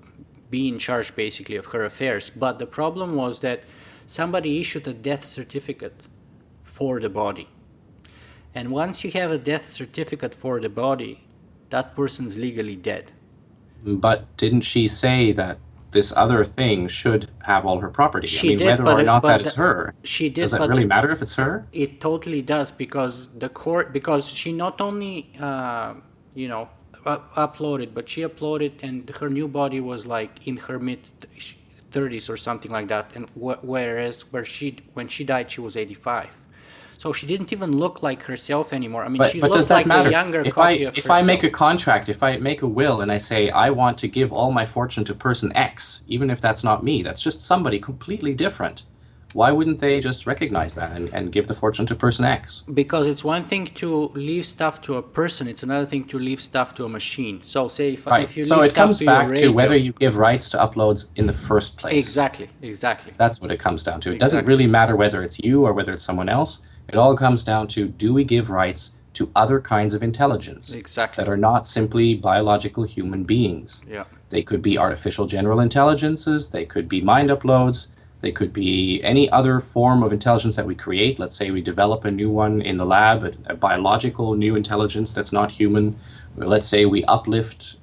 Speaker 2: be in charge basically of her affairs. But the problem was that somebody issued a death certificate for the body, and once you have a death certificate for the body, that person's legally dead.
Speaker 3: But didn't she say that this other thing should have all her property?
Speaker 2: She
Speaker 3: I mean,
Speaker 2: did,
Speaker 3: whether
Speaker 2: but
Speaker 3: or not that
Speaker 2: but
Speaker 3: is her,
Speaker 2: she did.
Speaker 3: does it
Speaker 2: But
Speaker 3: really matter if it's her?
Speaker 2: it totally does, because the court, because she not only uploaded, but she uploaded, and her new body was like in her mid 30s or something like that, and whereas when she died she was 85. So she didn't even look like herself anymore. I mean, she
Speaker 3: But does
Speaker 2: looked
Speaker 3: that
Speaker 2: like
Speaker 3: matter?
Speaker 2: a younger
Speaker 3: If
Speaker 2: copy of
Speaker 3: if
Speaker 2: herself.
Speaker 3: I make a contract, if I make a will and I say I want to give all my fortune to person X, even if that's not me, that's just somebody completely different. Why wouldn't they just recognize that and give the fortune to person X?
Speaker 2: Because it's one thing to leave stuff to a person, it's another thing to leave stuff to a machine. So say if
Speaker 3: Right.
Speaker 2: you
Speaker 3: So
Speaker 2: leave
Speaker 3: it
Speaker 2: stuff
Speaker 3: comes
Speaker 2: to your
Speaker 3: back to
Speaker 2: radio,
Speaker 3: whether you give rights to uploads in the first place.
Speaker 2: exactly.
Speaker 3: That's what it comes down to. It doesn't
Speaker 2: Exactly.
Speaker 3: really matter whether it's you or whether it's someone else. It all comes down to, do we give rights to other kinds of intelligence
Speaker 2: Exactly.
Speaker 3: that are not simply biological human beings?
Speaker 2: Yeah.
Speaker 3: They could be artificial general intelligences, they could be mind uploads, they could be any other form of intelligence that we create. Let's say we develop a new one in the lab, a biological new intelligence that's not human. Let's say we uplift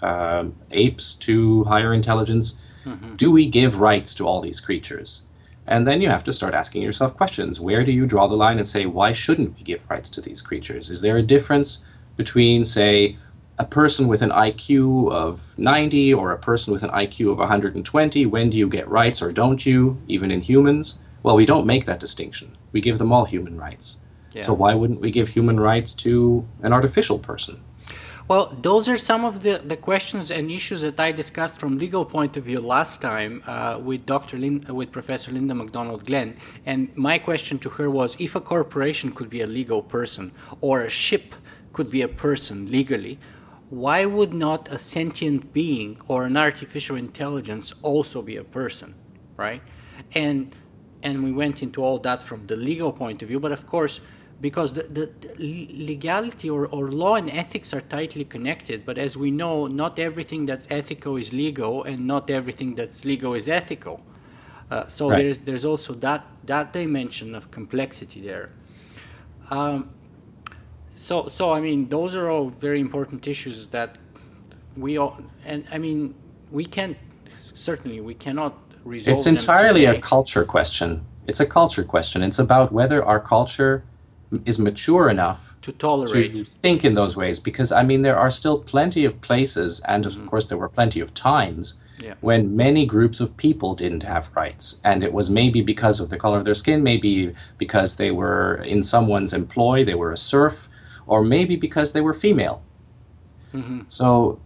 Speaker 3: apes to higher intelligence.
Speaker 2: Mm-hmm.
Speaker 3: Do we give rights to all these creatures? And then you have to start asking yourself questions. Where do you draw the line and say, why shouldn't we give rights to these creatures? Is there a difference between, say, a person with an IQ of 90 or a person with an IQ of 120? When do you get rights or don't you, even in humans? Well, we don't make that distinction. We give them all human rights.
Speaker 2: Yeah.
Speaker 3: So why wouldn't we give human rights to an artificial person?
Speaker 2: Well, those are some of the questions and issues that I discussed from legal point of view last time with with Professor Linda McDonald Glenn. And my question to her was, if a corporation could be a legal person, or a ship could be a person legally, why would not a sentient being or an artificial intelligence also be a person, right? And we went into all that from the legal point of view, but of course, because the legality or law and ethics are tightly connected, but as we know, not everything that's ethical is legal, and not everything that's legal is ethical. So
Speaker 3: Right.
Speaker 2: there's also that dimension of complexity there. So I mean, those are all very important issues that we all, and I mean, we cannot resolve
Speaker 3: It's
Speaker 2: them
Speaker 3: entirely
Speaker 2: today.
Speaker 3: a culture question. It's a culture question. It's about whether our culture is mature enough
Speaker 2: to tolerate.
Speaker 3: to think in those ways, because I mean there are still plenty of places, and of course there were plenty of times
Speaker 2: Yeah.
Speaker 3: when many groups of people didn't have rights, and it was maybe because of the color of their skin, maybe because they were in someone's employ, they were a serf, or maybe because they were female. So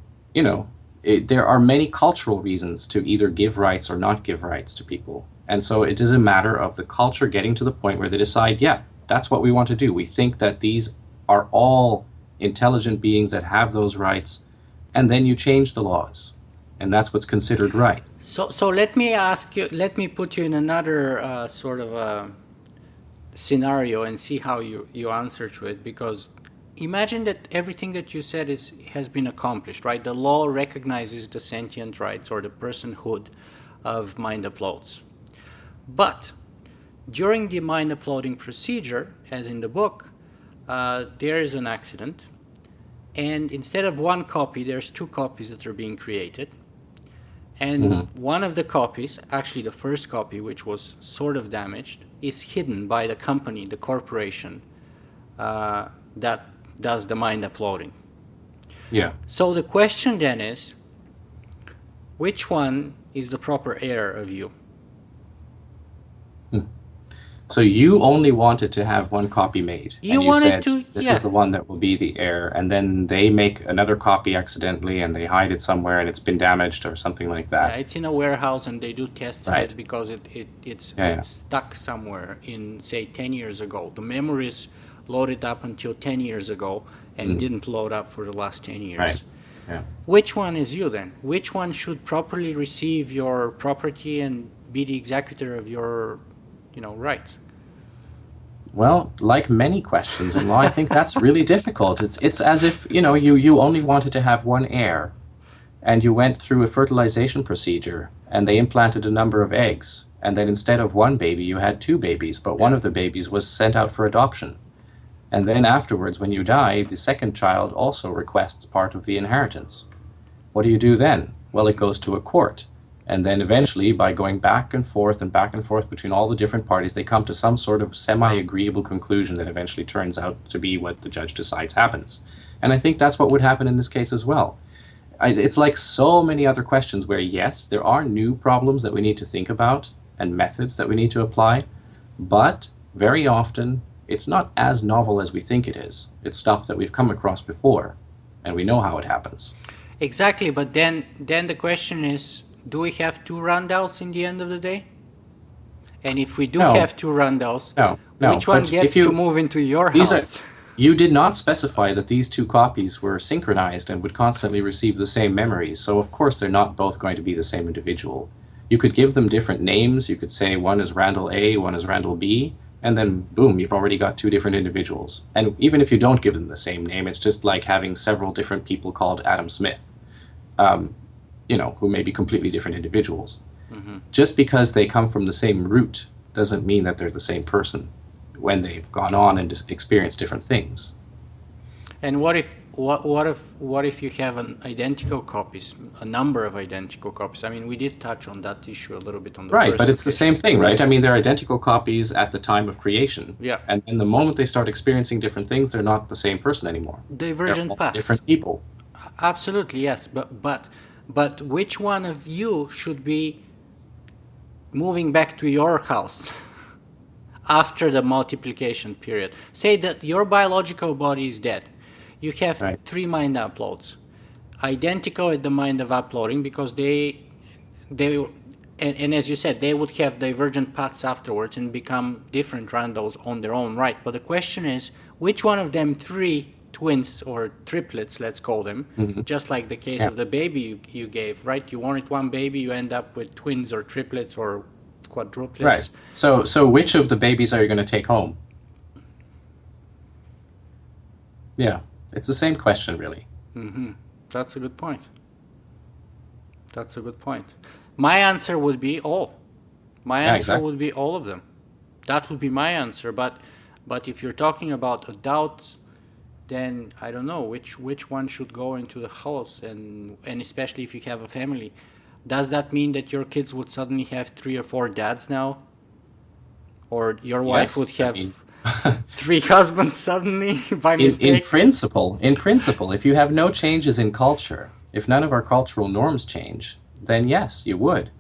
Speaker 3: there are many cultural reasons to either give rights or not give rights to people, and so it is a matter of the culture getting to the point where they decide, yeah, that's what we want to do. We think that these are all intelligent beings that have those rights, and then you change the laws, and that's what's considered right.
Speaker 2: So let me put you in another sort of a scenario and see how you answer to it, because imagine that everything that you said has been accomplished, right? The law recognizes the sentient rights or the personhood of mind uploads. But during the mind uploading procedure, as in the book, there is an accident, and instead of one copy, there's two copies that are being created. And one of the copies, actually the first copy, which was sort of damaged, is hidden by the company, the corporation, that does the mind uploading.
Speaker 3: Yeah.
Speaker 2: So the question then is, which one is the proper heir of you?
Speaker 3: So you only wanted to have one copy made,
Speaker 2: You
Speaker 3: and you
Speaker 2: wanted
Speaker 3: said,
Speaker 2: to,
Speaker 3: this is
Speaker 2: yeah.
Speaker 3: the one that will be the heir, and then they make another copy accidentally and they hide it somewhere and it's been damaged or something like
Speaker 2: Yeah,
Speaker 3: that.
Speaker 2: it's in a warehouse and they do tests of
Speaker 3: Right.
Speaker 2: it because it's
Speaker 3: Yeah, yeah.
Speaker 2: it's stuck somewhere in, say, 10 years ago. The memory is loaded up until 10 years ago and
Speaker 3: Mm,
Speaker 2: didn't load up for the last 10
Speaker 3: right.
Speaker 2: years.
Speaker 3: Yeah.
Speaker 2: Which one is you then? Which one should properly receive your property and be the executor of your, rights?
Speaker 3: Well, like many questions in law, I think that's really difficult. It's as if, you only wanted to have one heir, and you went through a fertilization procedure and they implanted a number of eggs, and then instead of one baby you had two babies, but one
Speaker 2: Yeah.
Speaker 3: of the babies was sent out for adoption. And then afterwards, when you die, the second child also requests part of the inheritance. What do you do then? Well, it goes to a court. And then eventually, by going back and forth between all the different parties, they come to some sort of semi-agreeable conclusion that eventually turns out to be what the judge decides happens. And I think that's what would happen in this case as well. It's like so many other questions where, yes, there are new problems that we need to think about and methods that we need to apply, but very often it's not as novel as we think it is. It's stuff that we've come across before, and we know how it happens.
Speaker 2: Exactly, but then the question is, do we have two Randals in the end of the day? And if we do
Speaker 3: No,
Speaker 2: have two Randals,
Speaker 3: no.
Speaker 2: which one
Speaker 3: But
Speaker 2: gets
Speaker 3: if
Speaker 2: to
Speaker 3: you
Speaker 2: move into your
Speaker 3: these are
Speaker 2: house?
Speaker 3: you did not specify that these two copies were synchronized and would constantly receive the same memories, so of course they're not both going to be the same individual. You could give them different names. You could say one is Randall A, one is Randall B, and then boom, you've already got two different individuals. And even if you don't give them the same name, it's just like having several different people called Adam Smith, who may be completely different individuals. Just because they come from the same root doesn't mean that they're the same person when they've gone on and experienced different things.
Speaker 2: And what if you have an identical copies, a number of identical copies? I mean, we did touch on that issue a little bit on the
Speaker 3: Right,
Speaker 2: first
Speaker 3: but it's the
Speaker 2: occasion.
Speaker 3: same thing, right? I mean, they're identical copies at the time of creation.
Speaker 2: Yeah.
Speaker 3: And then the moment they start experiencing different things, they're not the same person anymore. They're
Speaker 2: Divergent
Speaker 3: all
Speaker 2: paths.
Speaker 3: different people.
Speaker 2: Absolutely, yes. But which one of you should be moving back to your house after the multiplication period? Say that your biological body is dead. You have
Speaker 3: Right.
Speaker 2: 3 mind uploads, identical at the mind of uploading, because they and as you said, they would have divergent paths afterwards and become different Randals on their own right. But the question is, which one of them 3 twins or triplets, let's call them, just like the case
Speaker 3: Yeah.
Speaker 2: of the baby you gave, right? You wanted one baby, you end up with twins or triplets or quadruplets.
Speaker 3: Right. So which of the babies are you going to take home? Yeah, it's the same question, really.
Speaker 2: That's a good point. That's a good point. My answer would be all. My
Speaker 3: Yeah,
Speaker 2: answer
Speaker 3: exactly.
Speaker 2: would be all of them. That would be my answer. But if you're talking about adults, then I don't know which one should go into the house, and especially if you have a family. Does that mean that your kids would suddenly have 3 or 4 dads now? Or your wife
Speaker 3: Yes,
Speaker 2: would
Speaker 3: I
Speaker 2: have
Speaker 3: mean,
Speaker 2: 3 husbands suddenly by
Speaker 3: in
Speaker 2: mistake?
Speaker 3: principle, if you have no changes in culture, if none of our cultural norms change, then yes, you would.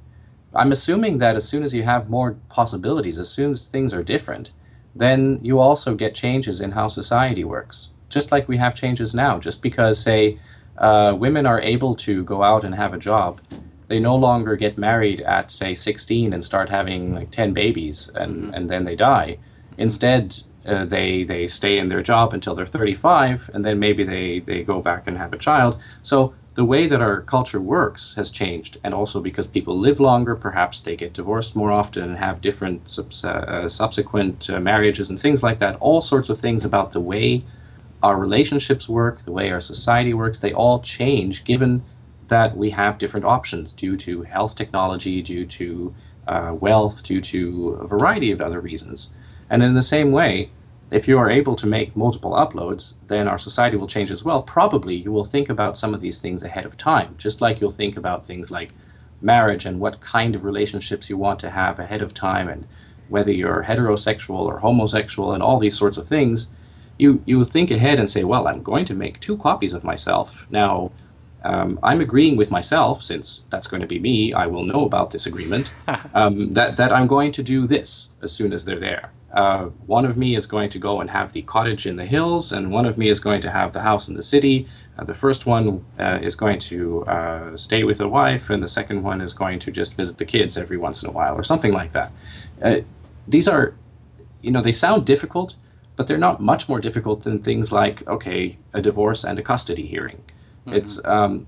Speaker 3: I'm assuming that as soon as you have more possibilities, as soon as things are different, then you also get changes in how society works. Just like we have changes now. Just because, say, women are able to go out and have a job, they no longer get married at, say, 16 and start having like 10 babies and then they die. Instead, they stay in their job until they're 35, and then maybe they go back and have a child. So the way that our culture works has changed, and also because people live longer, perhaps they get divorced more often and have different subsequent marriages and things like that. All sorts of things about the way our relationships work, the way our society works, they all change given that we have different options due to health technology, due to wealth, due to a variety of other reasons. And in the same way, if you are able to make multiple uploads, then our society will change as well. Probably you will think about some of these things ahead of time, just like you'll think about things like marriage and what kind of relationships you want to have ahead of time, and whether you're heterosexual or homosexual and all these sorts of things. You think ahead and say, well, I'm going to make 2 copies of myself. Now, I'm agreeing with myself, since that's going to be me, I will know about this agreement, that I'm going to do this as soon as they're there. One of me is going to go and have the cottage in the hills, and one of me is going to have the house in the city. The first one is going to stay with a wife, and the second one is going to just visit the kids every once in a while, or something like that. These are, they sound difficult, but they're not much more difficult than things like, okay, a divorce and a custody hearing. Mm-hmm. It's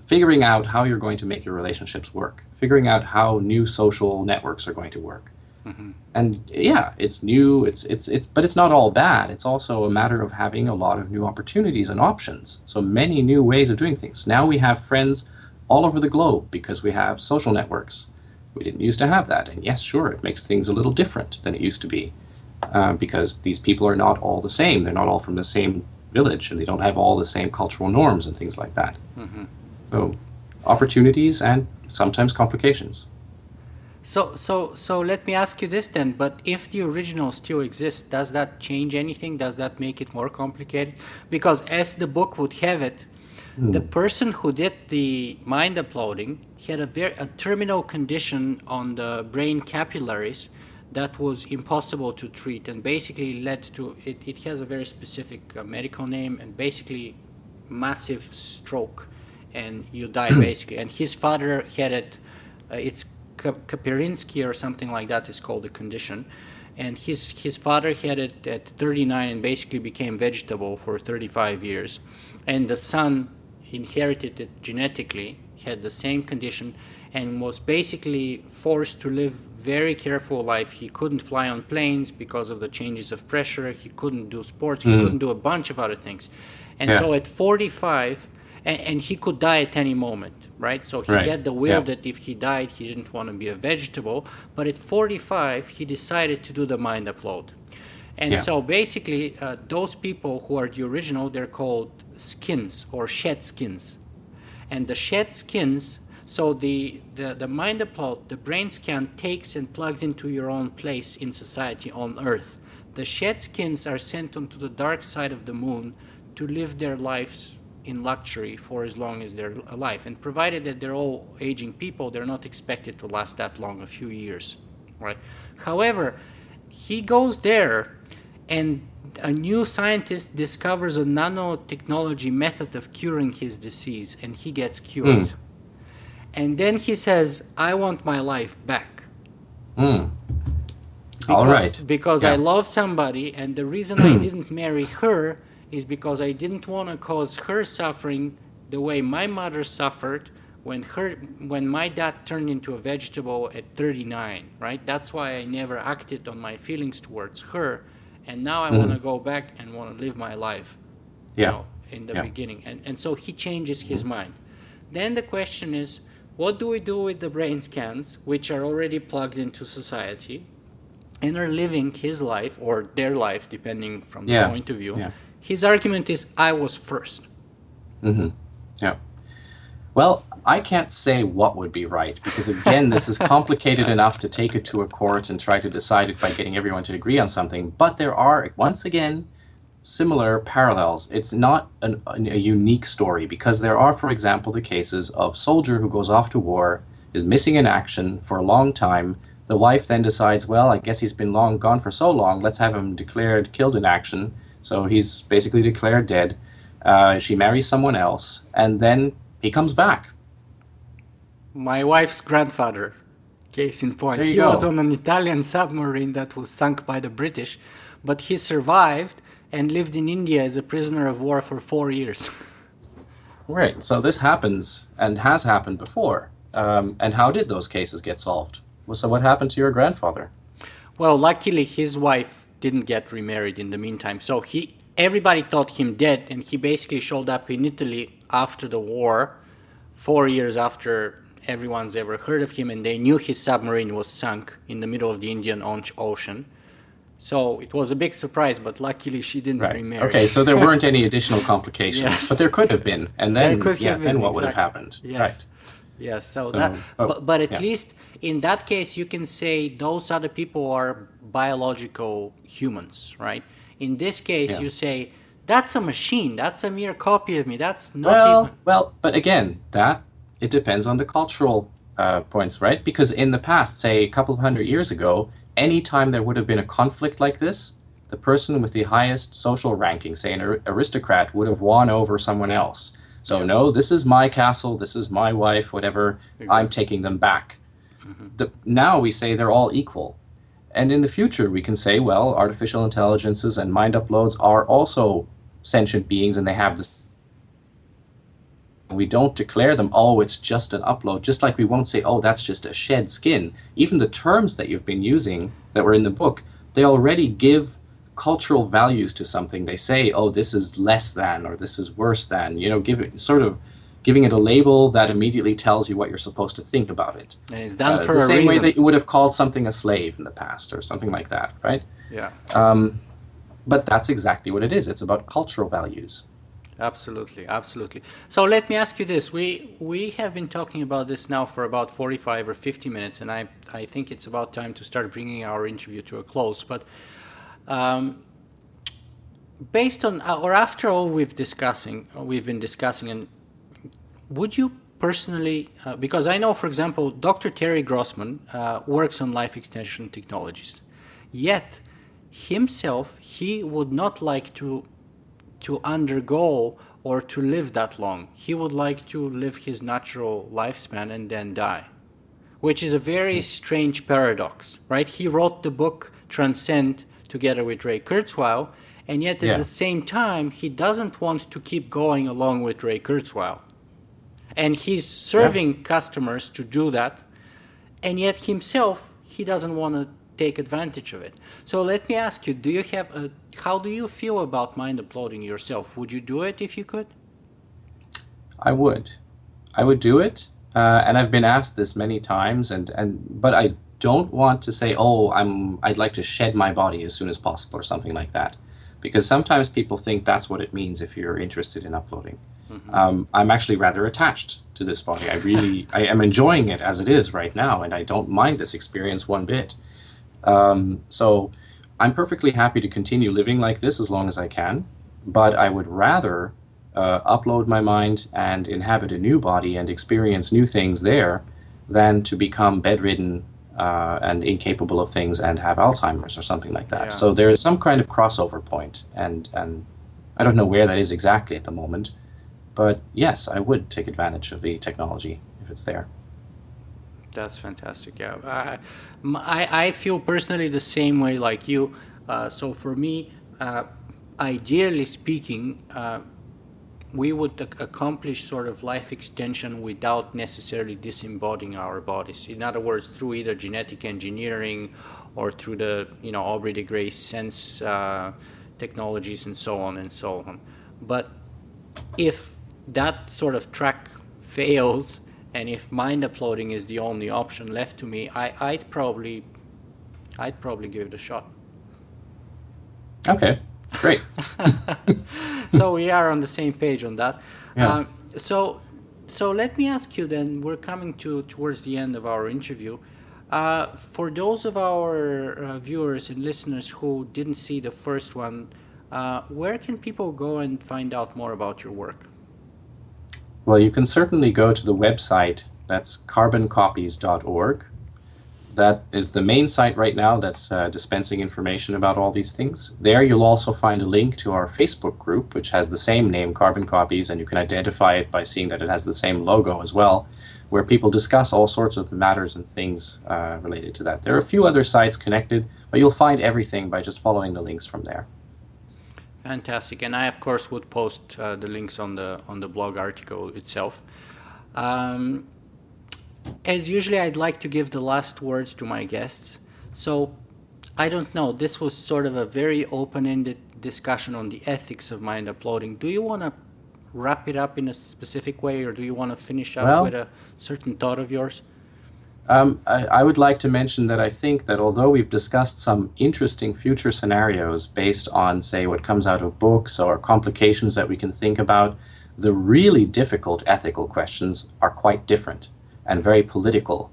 Speaker 3: figuring out how you're going to make your relationships work, figuring out how new social networks are going to work. Mm-hmm. And yeah, it's new, but it's not all bad. It's also a matter of having a lot of new opportunities and options. So many new ways of doing things. Now we have friends all over the globe because we have social networks. We didn't used to have that. And yes, sure, it makes things a little different than it used to be because these people are not all the same. They're not all from the same village, and they don't have all the same cultural norms and things like that. Mm-hmm. So opportunities and sometimes complications.
Speaker 2: So let me ask you this then, but if the original still exists, does that change anything? Does that make it more complicated? Because as the book would have it, the person who did the mind uploading had a terminal condition on the brain capillaries that was impossible to treat, and basically led to, it has a very specific medical name, and basically massive stroke, and you die basically. And his father had it, it's Kapirinsky or something like that is called the condition, and his father had it at 39 and basically became vegetable for 35 years, and the son inherited it genetically, had the same condition, and was basically forced to live very careful life. He couldn't fly on planes because of the changes of pressure. He couldn't do sports. He couldn't do a bunch of other things. And so at 45, and he could die at any moment, right? So he had the will that if he died, he didn't want to be a vegetable. But at 45, he decided to do the mind upload. And so basically, those people who are the original, they're called skins or shed skins. And the shed skins, so the mind upload, the brain scan takes and plugs into your own place in society on Earth. The shed skins are sent onto the dark side of the moon to live their lives in luxury for as long as they're alive. And provided that they're all aging people, they're not expected to last that long, a few years, right? However, he goes there, and a new scientist discovers a nanotechnology method of curing his disease, and he gets cured. And then he says, I want my life back.
Speaker 3: All right.
Speaker 2: Because I love somebody, and the reason I didn't marry her is because I didn't want to cause her suffering the way my mother suffered when my dad turned into a vegetable at 39, right? That's why I never acted on my feelings towards her. And now I want to go back and want to live my life, in the beginning. And so he changes his mind. Then the question is, what do we do with the brain scans, which are already plugged into society and are living his life, or their life, depending from the point of view? Yeah. His argument is, I was first.
Speaker 3: Yeah. Well, I can't say what would be right, because again, this is complicated enough to take it to a court and try to decide it by getting everyone to agree on something. But there are, once again, similar parallels. It's not a unique story, because there are, for example, the cases of soldier who goes off to war, is missing in action for a long time. The wife then decides, well, I guess he's been gone for so long, let's have him declared killed in action. So he's basically declared dead. She marries someone else, and then he comes back.
Speaker 2: My wife's grandfather, case in point. He was on an Italian submarine that was sunk by the British, but he survived and lived in India as a prisoner of war for 4 years.
Speaker 3: Right, so this happens and has happened before. And how did those cases get solved? So what happened to your grandfather?
Speaker 2: Well, luckily his wife didn't get remarried in the meantime. So everybody thought him dead, and he basically showed up in Italy after the war, 4 years after everyone's ever heard of him, and they knew his submarine was sunk in the middle of the Indian Ocean. So it was a big surprise, but luckily she didn't remarry.
Speaker 3: Okay, so there weren't any additional complications, but there could have been. And then, then what would have happened?
Speaker 2: Yes.
Speaker 3: Right.
Speaker 2: Yes, but at least in that case, you can say those other people are biological humans, right? In this case, you say That's a machine. That's a mere copy of me. That's not even.
Speaker 3: Well, but again, that it depends on the cultural points, right? Because in the past, say a couple of hundred years ago, any time there would have been a conflict like this, the person with the highest social ranking, say an aristocrat, would have won over someone else. So
Speaker 2: Yeah.
Speaker 3: no, this is my castle, this is my wife, whatever. I'm
Speaker 2: Exactly.
Speaker 3: taking them back. Now we say they're all equal. And in the future, we can say, well, artificial intelligences and mind uploads are also sentient beings and they have this. We don't declare them, oh, it's just an upload, just like we won't say, oh, that's just a shed skin. Even the terms that you've been using that were in the book, they already give cultural values to something. They say, oh, this is less than or this is worse than, giving it a label that immediately tells you what you're supposed to think about it.
Speaker 2: And it's done for
Speaker 3: The
Speaker 2: a
Speaker 3: same way
Speaker 2: reason.
Speaker 3: that you would have called something a slave in the past or something like that, right?
Speaker 2: Yeah.
Speaker 3: But that's exactly what it is. It's about cultural values.
Speaker 2: Absolutely, absolutely. So let me ask you this: we have been talking about this now for about 45 or 50 minutes, and I think it's about time to start bringing our interview to a close. But based on or after all we've been discussing, and would you personally, because I know, for example, Dr. Terry Grossman works on life extension technologies, yet himself he would not like to undergo or to live that long. He would like to live his natural lifespan and then die, which is a very strange paradox, right? He wrote the book Transcend together with Ray Kurzweil, and yet at the same time, he doesn't want to keep going along with Ray Kurzweil. And he's serving customers to do that, and yet himself, he doesn't want to take advantage of it. So let me ask you, how do you feel about mind uploading yourself? Would you do it if you could?
Speaker 3: I would do it, and I've been asked this many times, but I don't want to say, oh, I'd like to shed my body as soon as possible or something like that, because sometimes people think that's what it means if you're interested in uploading. I'm actually rather attached to this body. I am enjoying it as it is right now, and I don't mind this experience one bit. So I'm perfectly happy to continue living like this as long as I can, but I would rather upload my mind and inhabit a new body and experience new things there than to become bedridden and incapable of things and have Alzheimer's or something like that.
Speaker 2: Yeah.
Speaker 3: So there is some kind of crossover point, and I don't know where that is exactly at the moment, but yes, I would take advantage of the technology if it's there.
Speaker 2: That's fantastic. Yeah, I feel personally the same way like you. So for me, ideally speaking, we would accomplish sort of life extension without necessarily disembodying our bodies. In other words, through either genetic engineering or through the Aubrey de Grey sense technologies and so on and so on. But if that sort of track fails, and if mind uploading is the only option left to me, I'd probably give it a shot.
Speaker 3: Okay, great.
Speaker 2: So we are on the same page on that.
Speaker 3: Yeah.
Speaker 2: So let me ask you then. We're coming towards the end of our interview. For those of our viewers and listeners who didn't see the first one, where can people go and find out more about your work?
Speaker 3: Well, you can certainly go to the website. That's carboncopies.org. That is the main site right now that's dispensing information about all these things. There you'll also find a link to our Facebook group, which has the same name, Carbon Copies, and you can identify it by seeing that it has the same logo as well, where people discuss all sorts of matters and things related to that. There are a few other sites connected, but you'll find everything by just following the links from there.
Speaker 2: Fantastic, and I of course would post the links on the blog article itself. As usually, I'd like to give the last words to my guests. So, I don't know, this was sort of a very open-ended discussion on the ethics of mind uploading. Do you want to wrap it up in a specific way, or do you want to finish up with a certain thought of yours?
Speaker 3: I would like to mention that I think that although we've discussed some interesting future scenarios based on, say, what comes out of books or complications that we can think about, the really difficult ethical questions are quite different and very political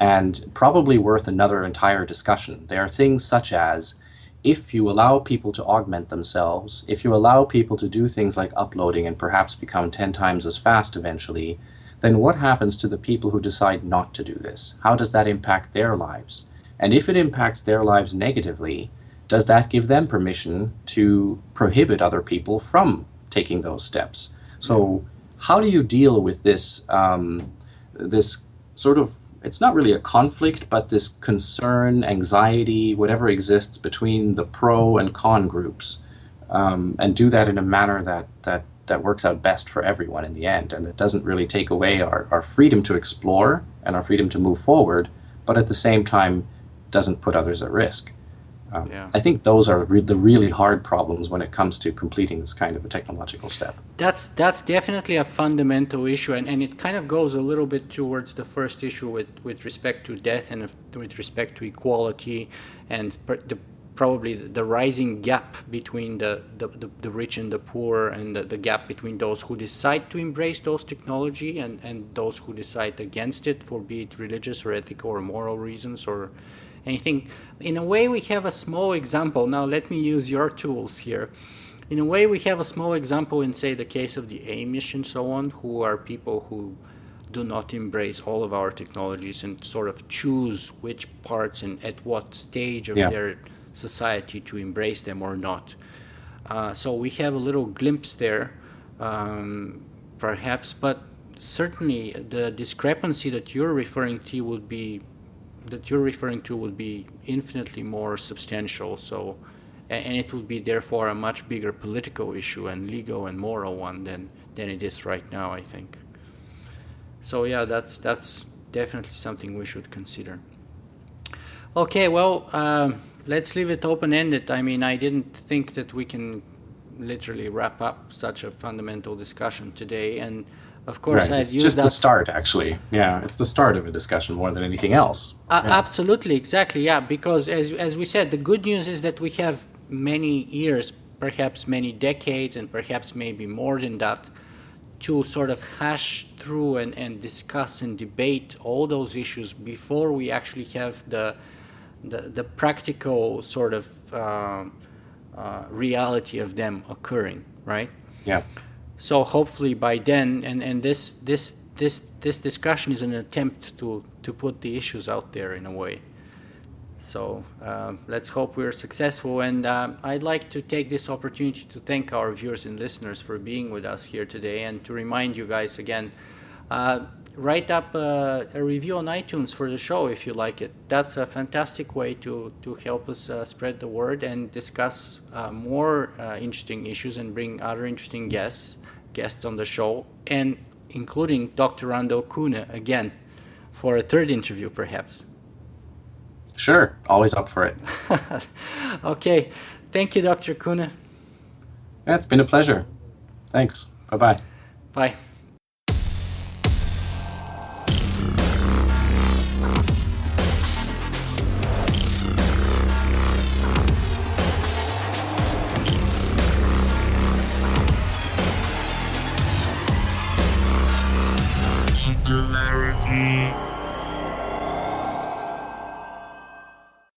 Speaker 3: and probably worth another entire discussion. There are things such as, if you allow people to augment themselves, if you allow people to do things like uploading and perhaps become 10 times as fast eventually, then what happens to the people who decide not to do this? How does that impact their lives? And if it impacts their lives negatively, does that give them permission to prohibit other people from taking those steps? So how do you deal with this, this sort of, it's not really a conflict, but this concern, anxiety, whatever exists between the pro and con groups, and do that in a manner that works out best for everyone in the end, and it doesn't really take away our freedom to explore and our freedom to move forward, but at the same time doesn't put others at risk. I think those are the really hard problems when it comes to completing this kind of a technological step.
Speaker 2: That's definitely a fundamental issue, and it kind of goes a little bit towards the first issue with respect to death and with respect to equality and probably the rising gap between the rich and the poor, and the gap between those who decide to embrace those technology and those who decide against it for be it religious or ethical or moral reasons or anything. In a way, we have a small example. Now, let me use your tools here. In a way, we have a small example in, say, the case of the Amish and so on, who are people who do not embrace all of our technologies and sort of choose which parts and at what stage of their society to embrace them or not. So we have a little glimpse there, perhaps, but certainly the discrepancy that you're referring to would be infinitely more substantial. So, and it would be therefore a much bigger political issue and legal and moral one than it is right now, I think. So yeah, that's definitely something we should consider. Okay, well, let's leave it open-ended. I mean, I didn't think that we can literally wrap up such a fundamental discussion today, and of course,
Speaker 3: right. It's just the start, actually. Yeah, it's the start of a discussion more than anything else.
Speaker 2: Absolutely, exactly, yeah, because as we said, the good news is that we have many years, perhaps many decades, and perhaps maybe more than that, to sort of hash through and discuss and debate all those issues before we actually have the practical sort of reality of them occurring, right?
Speaker 3: Yeah.
Speaker 2: So hopefully by then, and this discussion is an attempt to put the issues out there in a way. So let's hope we're successful. And I'd like to take this opportunity to thank our viewers and listeners for being with us here today, and to remind you guys again, write up a review on iTunes for the show if you like it. That's a fantastic way to help us spread the word and discuss more interesting issues and bring other interesting guests on the show, and including Dr. Randal Koene again for a third interview perhaps.
Speaker 3: Sure, always up for it.
Speaker 2: Okay, thank you, Dr. Koene.
Speaker 3: Yeah, it's been a pleasure. Thanks. Bye-bye.
Speaker 2: Bye.
Speaker 1: Singularity.